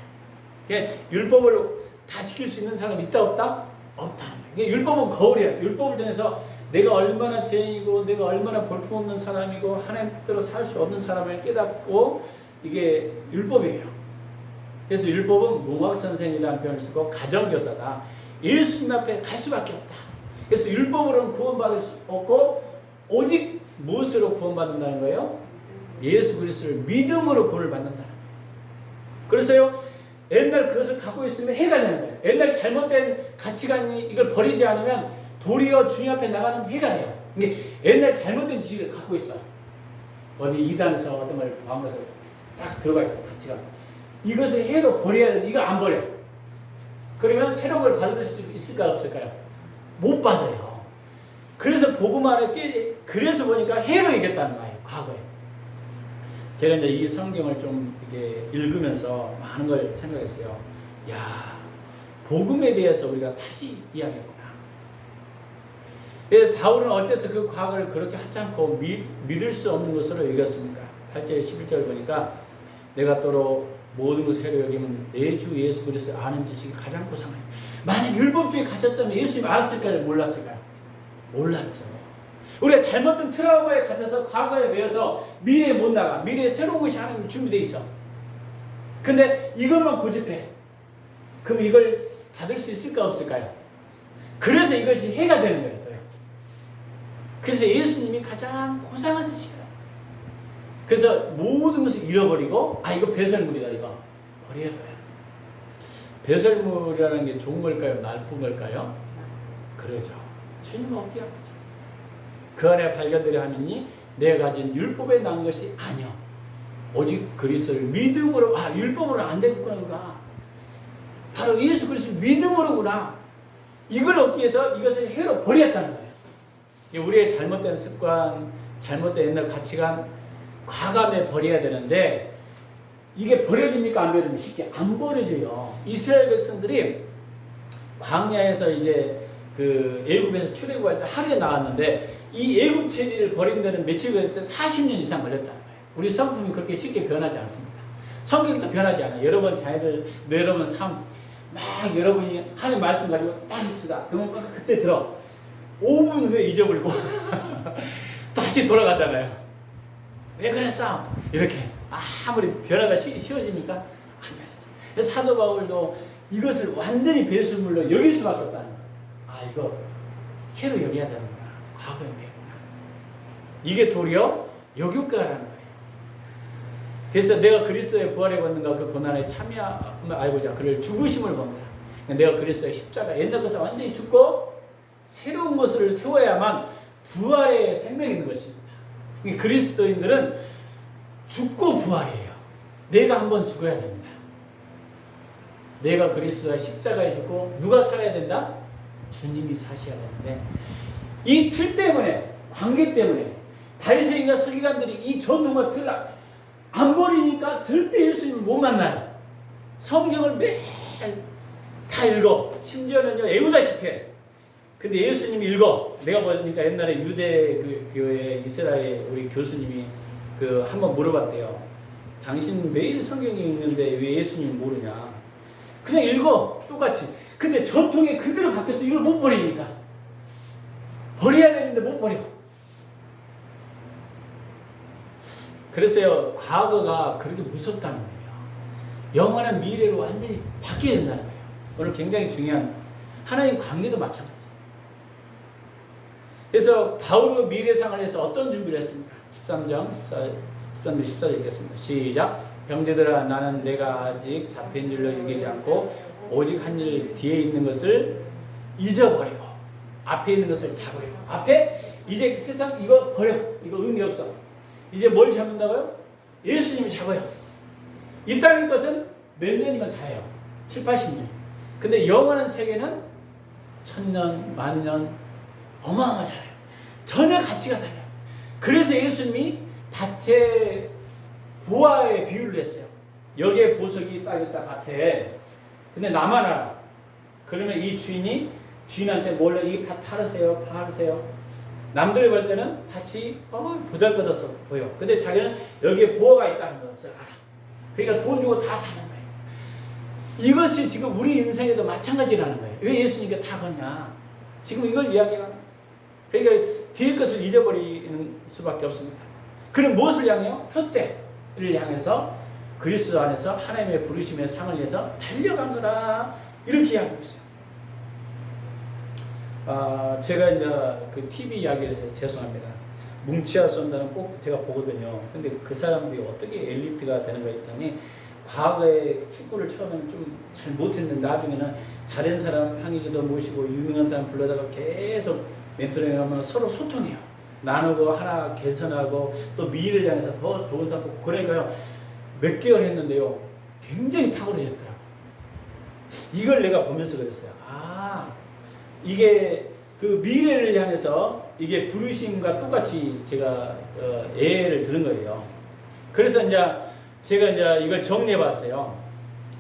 그러니까 율법을 다 지킬 수 있는 사람이 있다 없다? 없다는 거예요. 그러니까 율법은 거울이에요. 율법을 통해서 내가 얼마나 죄인이고 내가 얼마나 볼품없는 사람이고 하나님 뜻대로 살 수 없는 사람을 깨닫고 이게 율법이에요. 그래서 율법은 문학선생이라는 표현을 쓰고 가정교사다. 예수님 앞에 갈 수밖에 없다. 그래서 율법으로는 구원받을 수 없고 오직 무엇으로 구원받는다는 거예요? 예수 그리스도를 믿음으로 구원을 받는다는 거예요. 그래서요 옛날 그것을 갖고 있으면 해가 되는 거예요. 옛날 잘못된 가치관이 이걸 버리지 않으면 도리어 주님 앞에 나가는 해가 돼요. 이게 옛날 잘못된 지식을 갖고 있어요. 어디 이단에서 어떤 걸 봐온 것을 딱 들어가 있어 가치관. 이것을 해로 버려야 되는데 이거 안 버려. 그러면 새로운 걸 받을 수 있을까요? 없을까요? 못 받아요. 그래서 복음 안에 그래서 보니까 해로 이겼다는 거예요. 과거에. 제가 이제 이 성경을 좀 이렇게 읽으면서 많은 걸 생각했어요. 복음에 대해서 우리가 다시 이야기해보나. 바울은 어째서 그 과거를 그렇게 하찮고 믿을 수 없는 것으로 여겼습니까? 8절 11절 보니까 내가 또로 모든 것을 해로 여기면 내 주 예수 그리스도를 아는 지식이 가장 고상해요. 만약 율법주의에 갇혔다면 예수님 알았을까요? 몰랐을까요? 몰랐죠. 우리가 잘못된 트라우마에 갇혀서 과거에 매여서 미래에 못 나가. 미래에 새로운 것이 하나님 준비되어 있어. 근데 이것만 고집해. 그럼 이걸 받을 수 있을까 없을까요? 그래서 이것이 해가 되는 거예요. 그래서 예수님이 가장 고상한 시간. 그래서 모든 것을 잃어버리고 이거 배설물이다 이거 버릴 거야. 배설물이라는 게 좋은 걸까요? 나쁜 걸까요? 그러죠. 주님 얻게 한 거죠. 그 안에 발견되려 하면이 내가 가진 율법에 난 것이 아니요. 오직 그리스도를 믿음으로 율법으로 안 되겠구나. 바로 예수 그리스도 믿음으로구나. 이걸 얻기 위해서 이것을 해로 버렸다는 거예요. 우리의 잘못된 습관, 잘못된 옛날 가치관, 과감히 버려야 되는데 이게 버려집니까? 안 버려집니까? 쉽게 안 버려져요. 이스라엘 백성들이 광야에서 이제 그 애굽에서 출애굽할 때 하루에 나왔는데 이 애굽 체리를 버린 데는 며칠 걸렸어요? 40년 이상 걸렸다는 거예요. 우리 성품이 그렇게 쉽게 변하지 않습니다. 성격도 변하지 않아요. 여러분 자녀들, 여러분 삶, 막 여러분이 하는 말씀 가지고 딱 입시다. 그러면 그때 들어. 5분 후에 잊어버리고 다시 돌아가잖아요. 왜 그랬어? 이렇게 아무리 변화가 쉬워집니까? 안 변하죠. 사도 바울도 이것을 완전히 배수물로 여길 수밖에 없다는 거예요. 이거 해로 여겨야 되는구나. 과거의 매구나. 이게 도리어 역효과라는 거예요. 그래서 내가 그리스도의 부활에 받는가 그 고난에 참여함을 알고자 그를 죽으심을 본다. 내가 그리스도의 십자가 옛날 것을 완전히 죽고 새로운 것을 세워야만 부활의 생명이 있는 것입니다. 그리스도인들은 죽고 부활이에요. 내가 한번 죽어야 됩니다. 내가 그리스도의 십자가에 죽고 누가 살아야 된다? 주님이 사셔야 되는데 이 틀 때문에 관계 때문에 바리새인과 서기관들이 이 전통과 틀을 안 버리니까 절대 예수님을 못 만나요. 성경을 매일 다 읽어. 심지어는요 애우다시피 해. 근데 예수님이 읽어. 내가 보니까 옛날에 유대 그 교회 이스라엘 우리 교수님이 그 한번 물어봤대요. 당신 매일 성경이 읽는데 왜 예수님 모르냐? 그냥 읽어 똑같이. 근데 전통에 그대로 바뀌어서 이걸 못 버리니까 버려야 되는데 못 버려. 그래서요 과거가 그렇게 무섭다는 거예요. 영원한 미래로 완전히 바뀌어야 된다는 거예요. 오늘 굉장히 중요한 하나님 관계도 마찬가지예요. 그래서 바울의 미래상을 해서 어떤 준비를 했습니까? 13절 14절 읽겠습니다. 시작. 형제들아 나는 내가 아직 잡힌 줄로 여기지 않고 오직 한 일 뒤에 있는 것을 잊어버리고 앞에 있는 것을 잡으려고. 앞에 이제 세상 이거 버려. 이거 의미 없어. 이제 뭘 잡는다고요? 예수님이 잡아요. 이 땅의 것은 몇 년이면 다예요. 7, 80년. 근데 영원한 세계는 1000년, 10,000년 어마어마하잖아요. 전혀 가치가 달라요. 그래서 예수님이 밭에 보화의 비유를 했어요. 여기에 보석이 딱 있다 밭에. 근데 나만 알아. 그러면 이 주인이 주인한테 몰래 이 밭 팔으세요. 남들이 볼 때는 밭이 보잘것없어 보여. 근데 자기는 여기에 보화가 있다는 것을 알아. 그러니까 돈 주고 다 사는 거예요. 이것이 지금 우리 인생에도 마찬가지라는 거예요. 왜 예수님께 다 거냐? 지금 이걸 이야기하는 거예요. 그러니까 뒤의 것을 잊어버리는 수밖에 없습니다. 그럼 무엇을 향해요? 표대를 향해서 그리스도 안에서 하나님의 부르심의 상을 위해서 달려간 거라 이렇게 이야기하고 있어요. 제가 이제 그 TV 이야기를 해서 죄송합니다. 뭉치아 쏜다는 꼭 제가 보거든요. 근데 그 사람들이 어떻게 엘리트가 되는 거 했더니 과거에 축구를 처음에는 좀 잘 못했는데 나중에는 잘한 사람 항의자도 모시고 유명한 사람 불러다가 계속 멘토링을 하면 서로 소통해요. 나누고 하나 개선하고 또 미래를 향해서 더 좋은 사람 뽑고. 그러니까요 몇 개월 했는데요 굉장히 탁월해졌더라고요. 이걸 내가 보면서 그랬어요. 이게 그 미래를 향해서 이게 부르심과 똑같이 제가 예를 들은 거예요. 그래서 이제 제가 이제 이걸 정리해 봤어요.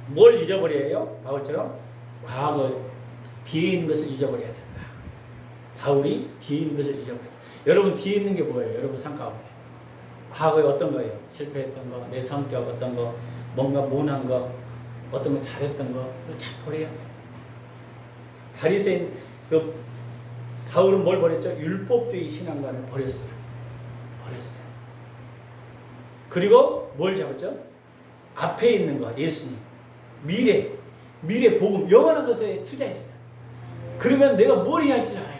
뭘 잊어버려야 해요? 바울처럼 과거 뒤에 있는 것을 잊어버려야 된다. 바울이 뒤에 있는 것을 잊어버렸어요. 여러분 뒤에 있는 게 뭐예요? 여러분 삶 가운데 과거에 어떤 거예요? 실패했던 거, 내 성격 어떤 거, 뭔가 모난 거, 어떤 거 잘했던 거 이거 잘 버려야 돼요. 바리새인 바울은 뭘 버렸죠? 율법주의 신앙관을 버렸어요. 그리고 뭘 잡았죠? 앞에 있는 거, 예수님, 미래 복음, 영원한 것에 투자했어요. 그러면 내가 뭘 해야 할지 알아요.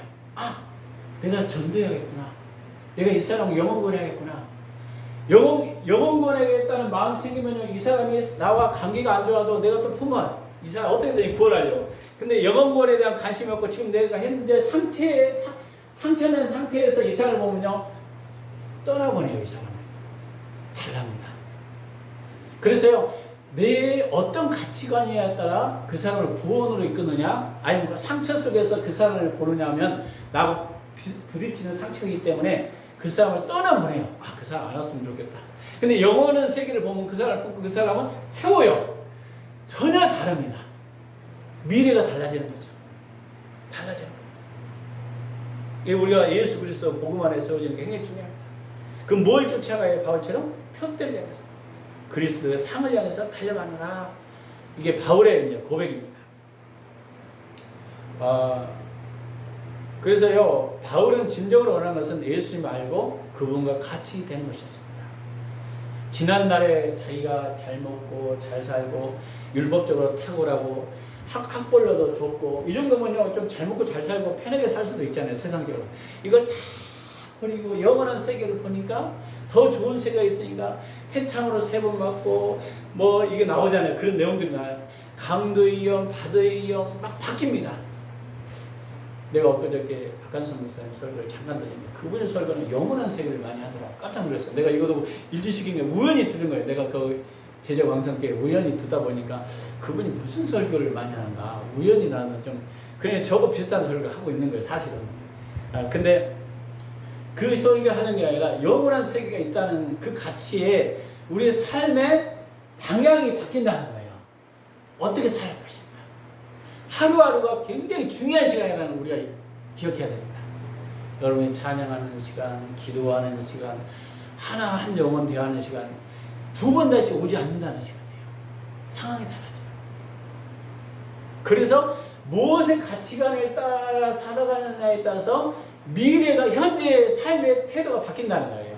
내가 전도해야겠구나. 내가 이 사람 영원권해야겠구나. 영원권해야겠다는 마음이 생기면요, 이 사람이 나와 관계가 안 좋아도 내가 또 품어요. 이 사람 어떻게든 구원하려고. 근데 영원권에 대한 관심이 없고 지금 내가 현재 상처낸 상태에서 이 사람을 보면요 떠나보내요. 이 사람은 달랍니다. 그래서요 내 어떤 가치관에 따라 그 사람을 구원으로 이끄느냐 아니면 그 상처 속에서 그 사람을 보느냐 하면 나하고 부딪히는 상처이기 때문에 그 사람을 떠나보내요. 그 사람 안 왔으면 좋겠다. 근데 영원한 세계를 보면 그 사람을 보고 그 사람은 세워요. 전혀 다릅니다. 미래가 달라지는 거죠. 달라져요. 이게 우리가 예수 그리스도 복음 안에 세워지는 게 굉장히 중요합니다. 그럼 뭘 쫓아가요? 바울처럼 표대를 향해서 그리스도의 상을 향해서 달려가느라. 이게 바울의 고백입니다. 그래서요 바울은 진정으로 원하는 것은 예수님 알고 그분과 같이 되는 것이었습니다. 지난날에 자기가 잘 먹고 잘 살고 율법적으로 탁월하고 학벌로도 좋고 이 정도면요 좀 잘 먹고 잘 살고 편하게 살 수도 있잖아요. 세상적으로 이걸 다 버리고 영원한 세계를 보니까 더 좋은 세계가 있으니까 태창으로 3번 맞고 뭐 이게 나오잖아요. 그런 내용들이 나와요. 강도의 위험, 바다의 위험 막 바뀝니다. 내가 엊그저께 박한선 목사님 설교를 잠깐 들었는데 그분의 설교는 영원한 세계를 많이 하더라고. 깜짝 놀랐어요. 내가 이것도 일지식인 게 우연히 들은 거예요. 내가 그 제자광성교회 우연히 듣다 보니까 그분이 무슨 설교를 많이 하는가. 우연히 나는 좀 그냥 저거 비슷한 설교를 하고 있는 거예요. 사실은. 근데 그 설교 하는 게 아니라 영원한 세계가 있다는 그 가치에 우리의 삶의 방향이 바뀐다는 거예요. 어떻게 살 것인가. 하루하루가 굉장히 중요한 시간이라는 우리가 기억해야 됩니다. 여러분이 찬양하는 시간, 기도하는 시간, 하나 한 영혼 대하는 시간 2번 다시 오지 않는다는 시간이에요. 상황이 달라져요. 그래서 무엇의 가치관을 따라 살아가느냐에 따라서 미래가 현재의 삶의 태도가 바뀐다는 거예요.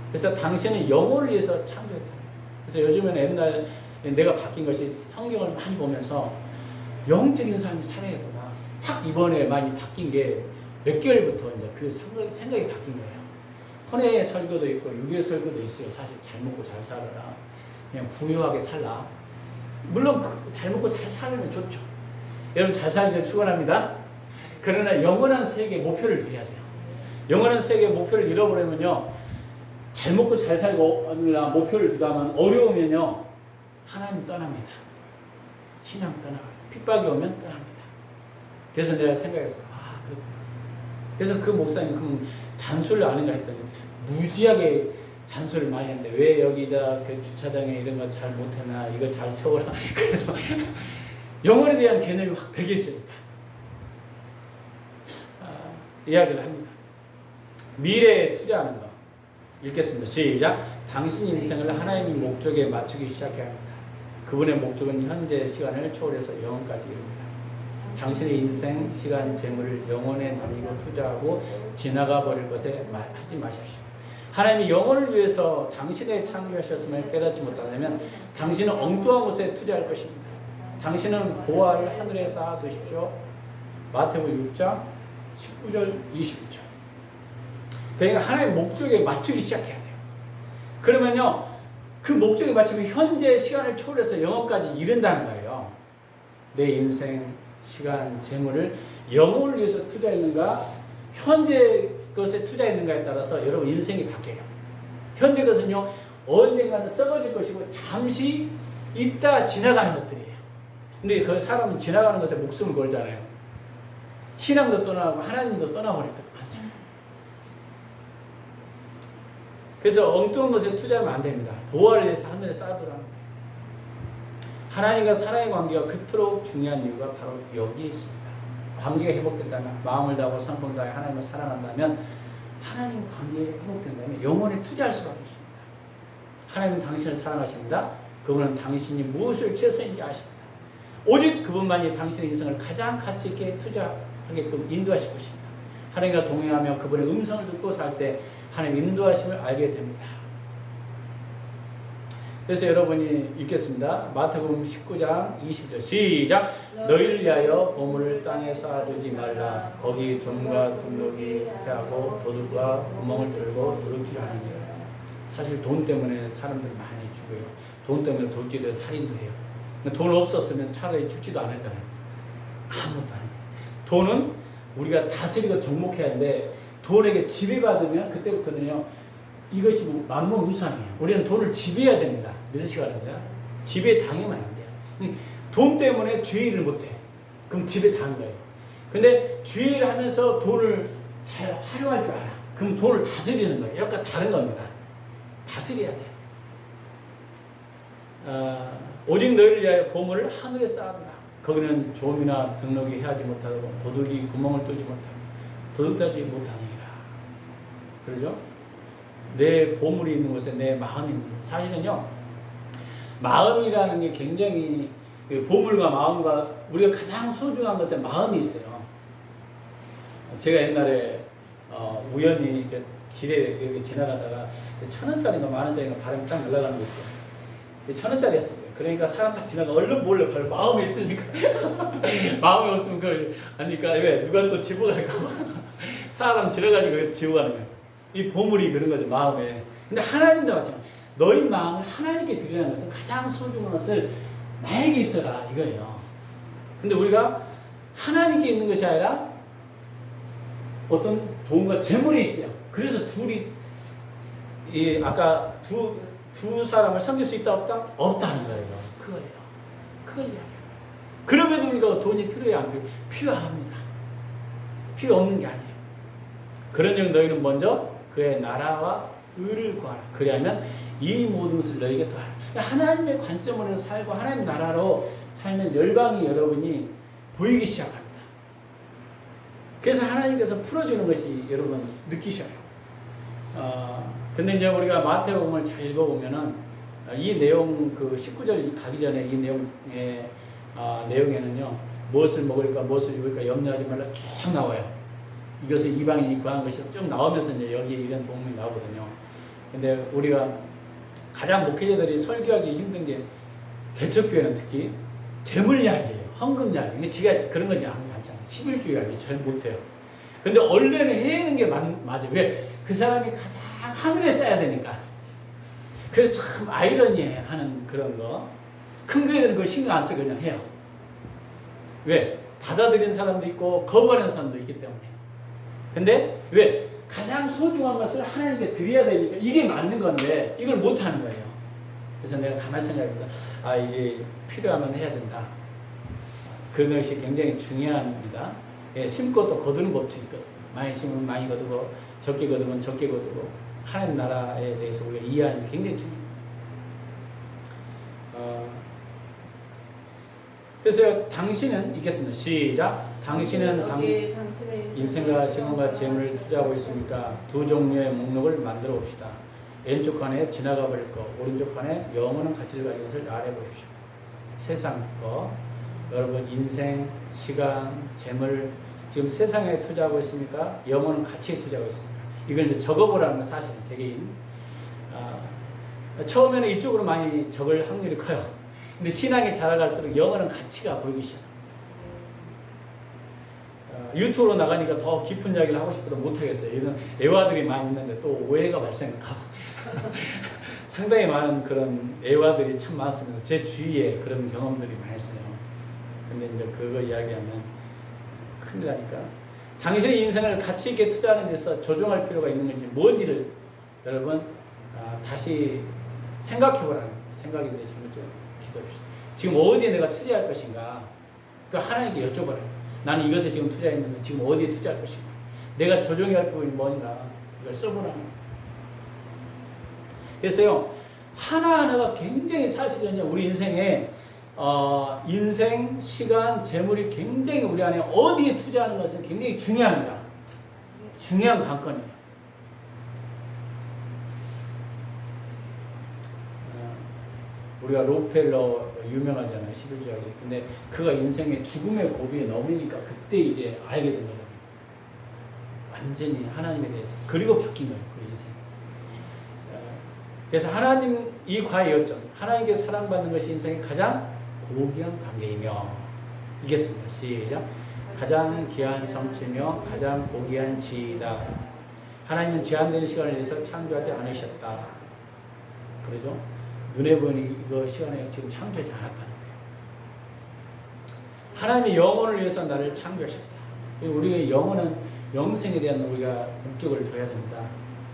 그래서 당신은 영혼을 위해서 창조했다. 그래서 요즘에는 옛날 내가 바뀐 것이 성경을 많이 보면서 영적인 삶을 살아야구나. 확 이번에 많이 바뀐 게 몇 개월부터 이제 그 생각이 바뀐 거예요. 헌의 설교도 있고 유교 설교도 있어요. 사실 잘 먹고 잘 살아라. 그냥 부유하게 살라. 물론 잘 먹고 잘 살면 좋죠. 여러분 잘 살기를 축원합니다. 그러나 영원한 세계의 목표를 드려야 돼요. 영원한 세계의 목표를 잃어버리면요. 잘 먹고 잘 살고 목표를 두다면 어려우면요. 하나님 떠납니다. 신앙 떠나가요. 핍박이 오면 떠납니다. 그래서 내가 생각했어요. 그렇구나. 그래서 그 목사님 그럼 잔소리를 아는가 했더니 무지하게 잔소리를 많이 했는데 왜 여기다 그 주차장에 이런 거 잘 못해나 이거 잘 세워라. 그래서 영혼에 대한 개념이 확 배겼습니다. 이야기를 합니다. 미래에 투자하는 거 읽겠습니다. 시작. 당신 인생을 하나님의 목적에 맞추기 시작해야 합니다. 그분의 목적은 현재 시간을 초월해서 영원까지 이릅니다. 당신의 인생, 시간, 재물을 영혼에 나누고 투자하고 지나가 버릴 것에 하지 마십시오. 하나님이 영혼을 위해서 당신의 창조하셨음을 깨닫지 못하면 당신은 엉뚱한 곳에 투자할 것입니다. 당신은 보화를 하늘에 쌓아두십시오. 마태복음 6장 19절 20절. 그러니까 하나님의 목적에 맞추기 시작해야 돼요. 그러면요, 그 목적에 맞추면 현재 시간을 초월해서 영혼까지 이른다는 거예요. 내 인생, 시간, 재물을 영혼을 위해서 투자했는가, 현재 것에 투자했는가에 따라서 여러분 인생이 바뀌어요. 현재 것은요, 언젠가는 썩어질 것이고 잠시 있다 지나가는 것들이에요. 근데 그 사람은 지나가는 것에 목숨을 걸잖아요. 신앙도 떠나고 하나님도 떠나버릴 때 맞잖아요. 그래서 엉뚱한 것에 투자하면 안 됩니다. 보화를 위해서 하늘에 쌓아두라는 거예요. 하나님과 사랑의 관계가 그토록 중요한 이유가 바로 여기에 있습니다. 관계가 회복된다면, 마음을 다하고 성품 다해 하나님을 사랑한다면, 하나님 관계가 회복된다면 영혼에 투자할 수밖에 없습니다. 하나님은 당신을 사랑하십니다. 그분은 당신이 무엇을 최선인지 아십니다. 오직 그분만이 당신의 인생을 가장 가치 있게 투자하게끔 인도하실 것입니다. 하나님과 동행하며 그분의 음성을 듣고 살 때 하나님 인도하심을 알게 됩니다. 그래서 여러분이 읽겠습니다. 마태복음 19장 20절 시작. 너희를 위하여 보물을 땅에 쌓아두지 말라. 거기 종과 등록이 패하고 도둑과 구멍을 뚫고 도둑질하느니라. 사실 돈 때문에 사람들이 많이 죽어요. 돈 때문에 돌지도 살인도 해요. 돈 없었으면 차라리 죽지도 않았잖아요. 아무것도 아니에요. 돈은 우리가 다스리고 정복해야 하는데 돈에게 지배받으면 그때부터는요. 이것이 만무우상이에요. 우리는 돈을 지배해야 됩니다. 믿으시거든요. 지배 당하면 안 돼요. 돈 때문에 주의를 못해. 그럼 지배 당한 거예요. 근데 주의를 하면서 돈을 잘 활용할 줄 알아. 그럼 돈을 다스리는 거예요. 약간 다른 겁니다. 다스려야 돼요. 오직 너희를 위하여 보물을 하늘에 쌓아두라. 거기는 조음이나 등록이 해하지 못하고 도둑이 구멍을 뚫지 못하고 도둑다지 못하느니라. 그러죠? 내 보물이 있는 곳에 내 마음이 있는 곳. 사실은요, 마음이라는 게 굉장히 보물과 마음과 우리가 가장 소중한 것에 마음이 있어요. 제가 옛날에 우연히 이렇게 길에 이렇게 지나가다가 1,000원짜리인가 10,000원짜리인가 바람이 딱 날아가는 게 있어요. 1,000원짜리였어요. 그러니까 사람 딱 지나가 얼른 몰래 바로 마음이 있으니까 마음이 없으면 그걸 하니까 왜 누가 또 집어갈까 봐 사람 지나가지고 지고 가는 거예요. 이 보물이 그런 거죠, 마음에. 근데 하나님도 마찬가지. 너희 마음을 하나님께 드리라는 것은 가장 소중한 것을 나에게 있어라 이거예요. 근데 우리가 하나님께 있는 것이 아니라 어떤 돈과 재물이 있어요. 그래서 둘이 아까 두 사람을 섬길 수 있다 없다? 없다는 거예요. 그거예요. 그걸 이야기해요. 그럼에도 우리가 돈이 필요해 안 필요해? 필요합니다. 필요 없는 게 아니에요. 그런즉 너희는 먼저 그의 나라와 의를 구하라. 그리하면 이 모든 것을 너희에게 더하라. 하나님의 관점으로 살고 하나님 나라로 살면 열방이 여러분이 보이기 시작합니다. 그래서 하나님께서 풀어주는 것이 여러분 느끼셔요. 근데 이제 우리가 마태복음을 잘 읽어보면은 이 내용 그 19절 가기 전에 이 내용의 내용에는요 무엇을 먹을까 무엇을 입을까 염려하지 말라 쭉 나와요. 이것을 이방인이 구한 것이 쭉 나오면서 이제 여기에 이런 복음이 나오거든요. 근데 우리가 가장 목회자들이 설교하기 힘든 게 개척교회는 특히 재물 이야기예요. 헌금 이야기. 지가 그런 건 않잖아요. 11조 이야기 잘 못해요. 근데 원래는 해야 게 맞아요. 왜? 그 사람이 가장 하늘에 쌓아야 되니까. 그래서 참 아이러니하는 그런 거. 큰 교회들은 그걸 신경 안 쓰고 그냥 해요. 왜? 받아들이는 사람도 있고 거부하는 사람도 있기 때문에. 근데 왜? 가장 소중한 것을 하나님께 드려야 되니까 이게 맞는 건데 이걸 못하는 거예요. 그래서 내가 가만히 생각해보니까 이제 필요하면 해야 된다. 그런 것이 굉장히 중요합니다. 예, 심고 또 거두는 법칙이 있거든요. 많이 심으면 많이 거두고 적게 거두면 적게 거두고 하나님 나라에 대해서 우리가 이해하는 게 굉장히 중요해요. 그래서 당신은 읽겠습니다. 시작. 당신은 인생과 시간과 재물을 투자하고 있으니까 두 종류의 목록을 만들어 봅시다. 왼쪽 칸에 지나가 버릴 거, 오른쪽 칸에 영원한 가치를 가진 것을 나열해 보십시오. 세상 거, 여러분 인생, 시간, 재물 지금 세상에 투자하고 있습니까? 영원한 가치에 투자하고 있습니까? 이걸 이제 적어보라는 건 사실 개개인. 처음에는 이쪽으로 많이 적을 확률이 커요. 근데 신앙이 자라갈수록 영원한 가치가 보이기 시작합니다. 유튜브로 나가니까 더 깊은 이야기를 하고 싶어도 못하겠어요. 이런 애화들이 많이 있는데 또 오해가 발생할까 상당히 많은 그런 애화들이 참 많습니다. 제 주위에 그런 경험들이 많이 있어요. 근데 이제 그거 이야기하면 큰일 나니까. 당신의 인생을 가치 있게 투자하는 데서 조정할 필요가 있는 건지 뭔지를 여러분 다시 생각해보라는 생각이 내 지금 기도합시다. 지금 어디에 내가 투자할 것인가? 그러니까 하나님께 여쭤봐라. 나는 이것에 지금 투자했는데 지금 어디에 투자할 것인가? 내가 조정해야 할 부분이 뭔가 그걸 써보라는 거예요. 그래서요 하나하나가 굉장히 사실은요 우리 인생에 인생, 시간, 재물이 굉장히 우리 안에 어디에 투자하는 것은 굉장히 중요합니다. 중요한 관건이에요. 우리가 록펠러 유명하잖아요. 11조약이. 근데 그가 인생의 죽음의 고비에 넘으니까 그때 이제 알게 된 거잖아요. 완전히 하나님에 대해서. 그리고 바뀐 거예요. 그 인생. 그래서 하나님 이 과의 요점. 하나님께 사랑받는 것이 인생의 가장 고귀한 관계이며 이겠습니다. 시작. 가장 귀한 성취며 가장 고귀한 지이다. 하나님은 제한된 시간을 위해서 창조하지 않으셨다. 그러죠? 눈에 보이는 이거 시간에 지금 창조하지 않았다는 거예요. 하나님의 영혼을 위해서 나를 창조하셨다. 우리의 영혼은 영생에 대한 우리가 목적을 둬야 됩니다.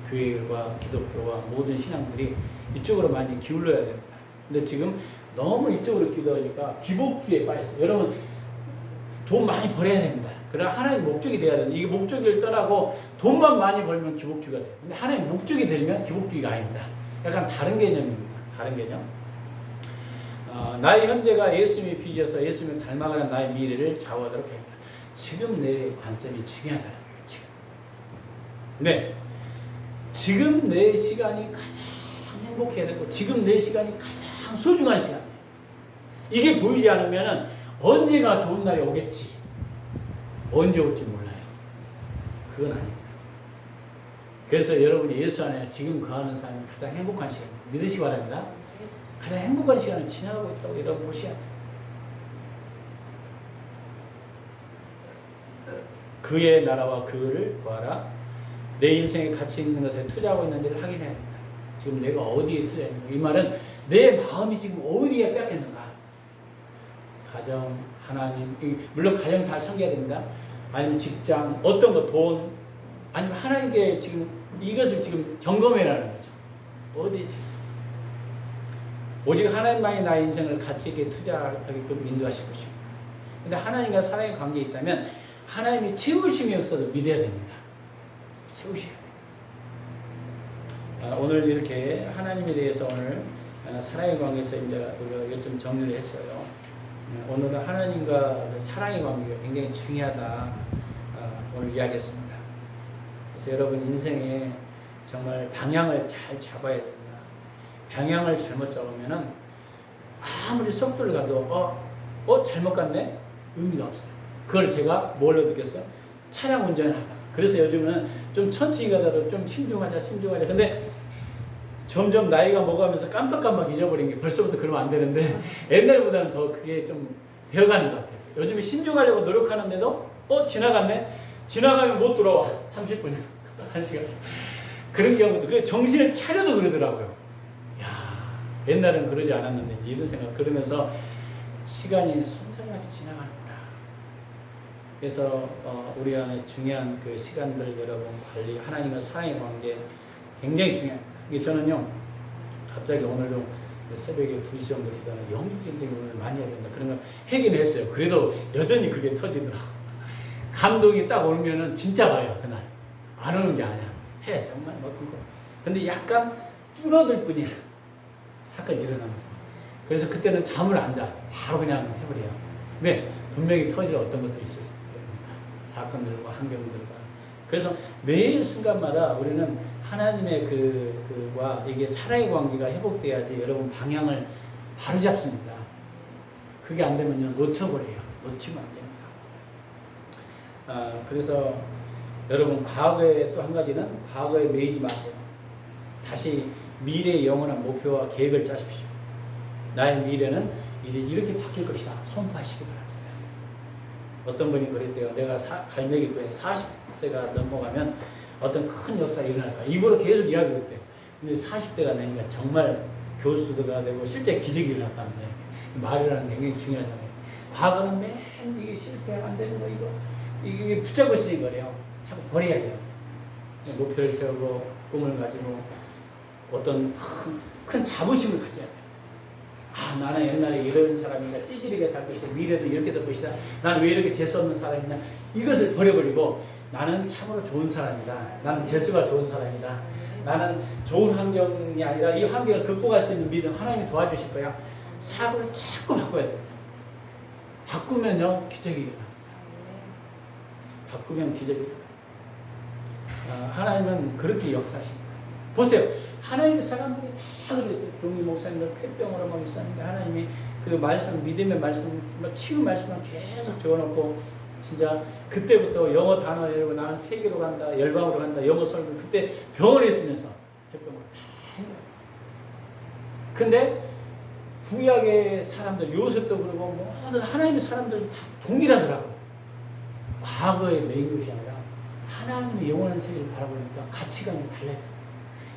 교회와 기독교와 모든 신앙들이 이쪽으로 많이 기울여야 됩니다. 근데 지금 너무 이쪽으로 기도하니까 기복주의에 빠졌어요. 여러분 돈 많이 벌어야 됩니다. 그러나 하나님 목적이 돼야 됩니다. 이게 목적을 떠나고 돈만 많이 벌면 기복주의가 돼요. 근데 하나님 목적이 되면 기복주의가 아닙니다. 약간 다른 개념입니다. 다른 개념. 나의 현재가 예수님이 빚어서 예수님을 닮아가는 나의 미래를 좌우하도록 합니다. 지금 내 관점이 중요하다는 거예요. 지금. 네. 지금 내 시간이 가장 행복해야 되고 지금 내 시간이 가장 소중한 시간이에요. 이게 보이지 않으면 언제가 좋은 날이 오겠지. 언제 올지 몰라요. 그건 아닙니다. 그래서 여러분이 예수 안에 지금 거하는 삶이 가장 행복한 시간입니다. 믿으시기 바랍니다. 가장 행복한 시간을 지나가고 있다고 여러분 보셔야 돼요. 그의 나라와 그를 구하라. 내 인생의 가치 있는 것에 투자하고 있는지를 확인해야 된다. 지금 내가 어디에 투자했는가. 이 말은 내 마음이 지금 어디에 뺏겼는가. 가정, 하나님, 물론 가정 다 섬겨야 됩니다. 아니면 직장, 어떤 거, 돈, 아니면 하나님께 지금 이것을 지금 점검해라는 거죠. 어디 지금. 오직 하나님만이 나의 인생을 가치 있게 투자하게끔 인도하실 것입니다. 근데 하나님과 사랑의 관계에 있다면 하나님이 채우심이 없어도 믿어야 됩니다. 채우셔야 돼요. 오늘 이렇게 하나님에 대해서 오늘 사랑의 관계에서 이제 우리가 좀 정리를 했어요. 오늘은 하나님과 사랑의 관계가 굉장히 중요하다 오늘 이야기했습니다. 그래서 여러분 인생에 정말 방향을 잘 잡아야 됩니다. 방향을 잘못 잡으면은 아무리 속도를 가도 잘못 갔네? 의미가 없어요. 그걸 제가 뭘로 느꼈어요? 차량 운전을 하다가. 그래서 요즘은 좀 천천히 가다가 좀 신중하자. 근데 점점 나이가 먹어가면서 깜빡깜빡 잊어버린 게 벌써부터 그러면 안 되는데 옛날보다는 더 그게 좀 되어가는 것 같아요. 요즘에 신중하려고 노력하는데도 지나갔네? 지나가면 못 돌아와. 30분, 1시간. 그런 경우도 그 정신을 차려도 그러더라고요. 야, 옛날엔 그러지 않았는데 이런 생각. 그러면서 시간이 손살같이 지나가는구나. 그래서 우리 안에 중요한 그 시간들 여러분 관리, 하나님과 사랑의 관계 굉장히 중요합니다. 이게 저는요 갑자기 오늘도 새벽에 2시 정도 기도하는 영주전쟁이 오늘 많이 해야 된다 그런 걸 하긴 했어요. 그래도 여전히 그게 터지더라고. 감동이 딱 오면은 진짜 가요. 그날 안 오는 게 아니야. 해 정말 뭐 그거. 근데 약간 줄어들 뿐이야. 사건이 일어나면서. 그래서 그때는 잠을 안 자. 바로 그냥 해버려요. 왜? 분명히 터질 어떤 것도 있을 겁니다. 사건들과 환경들과. 그래서 매일 순간마다 우리는 하나님의 그와 이게 사랑의 관계가 회복돼야지 여러분 방향을 바로 잡습니다. 그게 안 되면요 놓쳐버려요. 놓치면 안 됩니다. 그래서 여러분 과거에 또 한 가지는 과거에 매이지 마세요. 다시 미래의 영원한 목표와 계획을 짜십시오. 나의 미래는 이렇게 바뀔 것이다. 선포하시기 바랍니다. 어떤 분이 그랬대요. 내가 갈매기교회 40세가 넘어가면 어떤 큰 역사가 일어날까. 이거로 계속 이야기했대요. 근데 40대가 되니까 정말 교수가 되고 실제 기적이 일어났다는데 말이라는 게 굉장히 중요하잖아요. 과거는 맨 이게 실패 안 되는 거 이게 붙잡고 있으니 거래요. 자꾸 버려야 돼요. 목표를 세우고 꿈을 가지고 어떤 큰 자부심을 가져야 돼요. 나는 옛날에 이런 사람이다. 찌질하게 살 것이다. 미래도 이렇게 될 것이다. 나는 왜 이렇게 재수없는 사람이냐. 이것을 버려버리고 나는 참으로 좋은 사람이다. 나는 재수가 좋은 사람이다. 나는 좋은 환경이 아니라 이 환경을 극복할 수 있는 믿음 하나님이 도와주실 거야. 사고를 자꾸 바꿔야 돼요. 바꾸면요 기적이 일어납니다. 바꾸면 기적이 일어납니다. 하나님은 그렇게 역사하십니다. 보세요. 하나님의 사람들이 다 그랬어요. 종이 목사님들 폐병으로 막 있었는데 하나님이 그 말씀, 믿음의 말씀, 치유 말씀을 계속 적어놓고 진짜 그때부터 영어 단어 외우고 나는 세계로 간다, 열방으로 간다, 영어 설교 그때 병원에 있으면서 폐병으로 다 해요. 근데 구약의 사람들, 요셉도 그러고 모든 하나님의 사람들 다 동일하더라고요. 과거에 매인 것이 아니라 하나님의 영원한 세계를 바라보니까 가치관이 달라져요.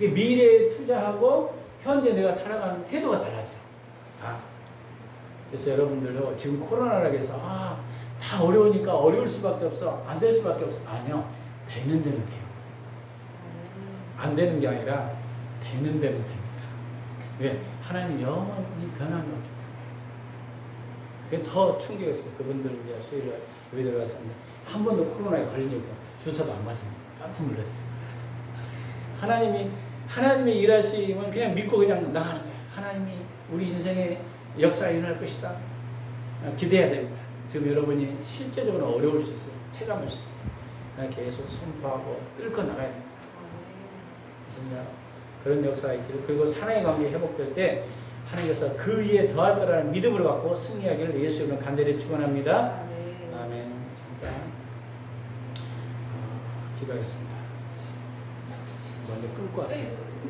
미래에 투자하고 현재 내가 살아가는 태도가 달라져요. 그래서 여러분들도 지금 코로나라고 해서 다 어려우니까 어려울 수밖에 없어. 안 될 수밖에 없어. 아니요. 되는 데는 돼요. 안 되는 게 아니라 되는 데는 됩니다. 왜? 하나님이 영원히 변함이 없기 때문에. 그게 더 충격이었어요. 그분들 이제 수요일에 예배 들어갔었는데 한 번도 코로나에 걸린 적도 없고 주사도 안 맞습니다. 깜짝 놀랐어요. 하나님의 일하심은 그냥 믿고 그냥 나가는 거예요. 하나님이 우리 인생에 역사가 일어날 것이다. 기대해야 됩니다. 지금 여러분이 실제적으로 어려울 수 있어요. 체감할 수 있어요. 계속 선포하고 뚫고 나가야 됩니다. 그런 역사가 있기를. 그리고 사랑의 관계 회복될 때 하나님께서 그 위에 더할 거라는 믿음을 갖고 승리하기를 예수 이름으로 간절히 축원합니다. 아멘. 잠깐 기도하겠습니다. 먼저 끌고 왔습니다.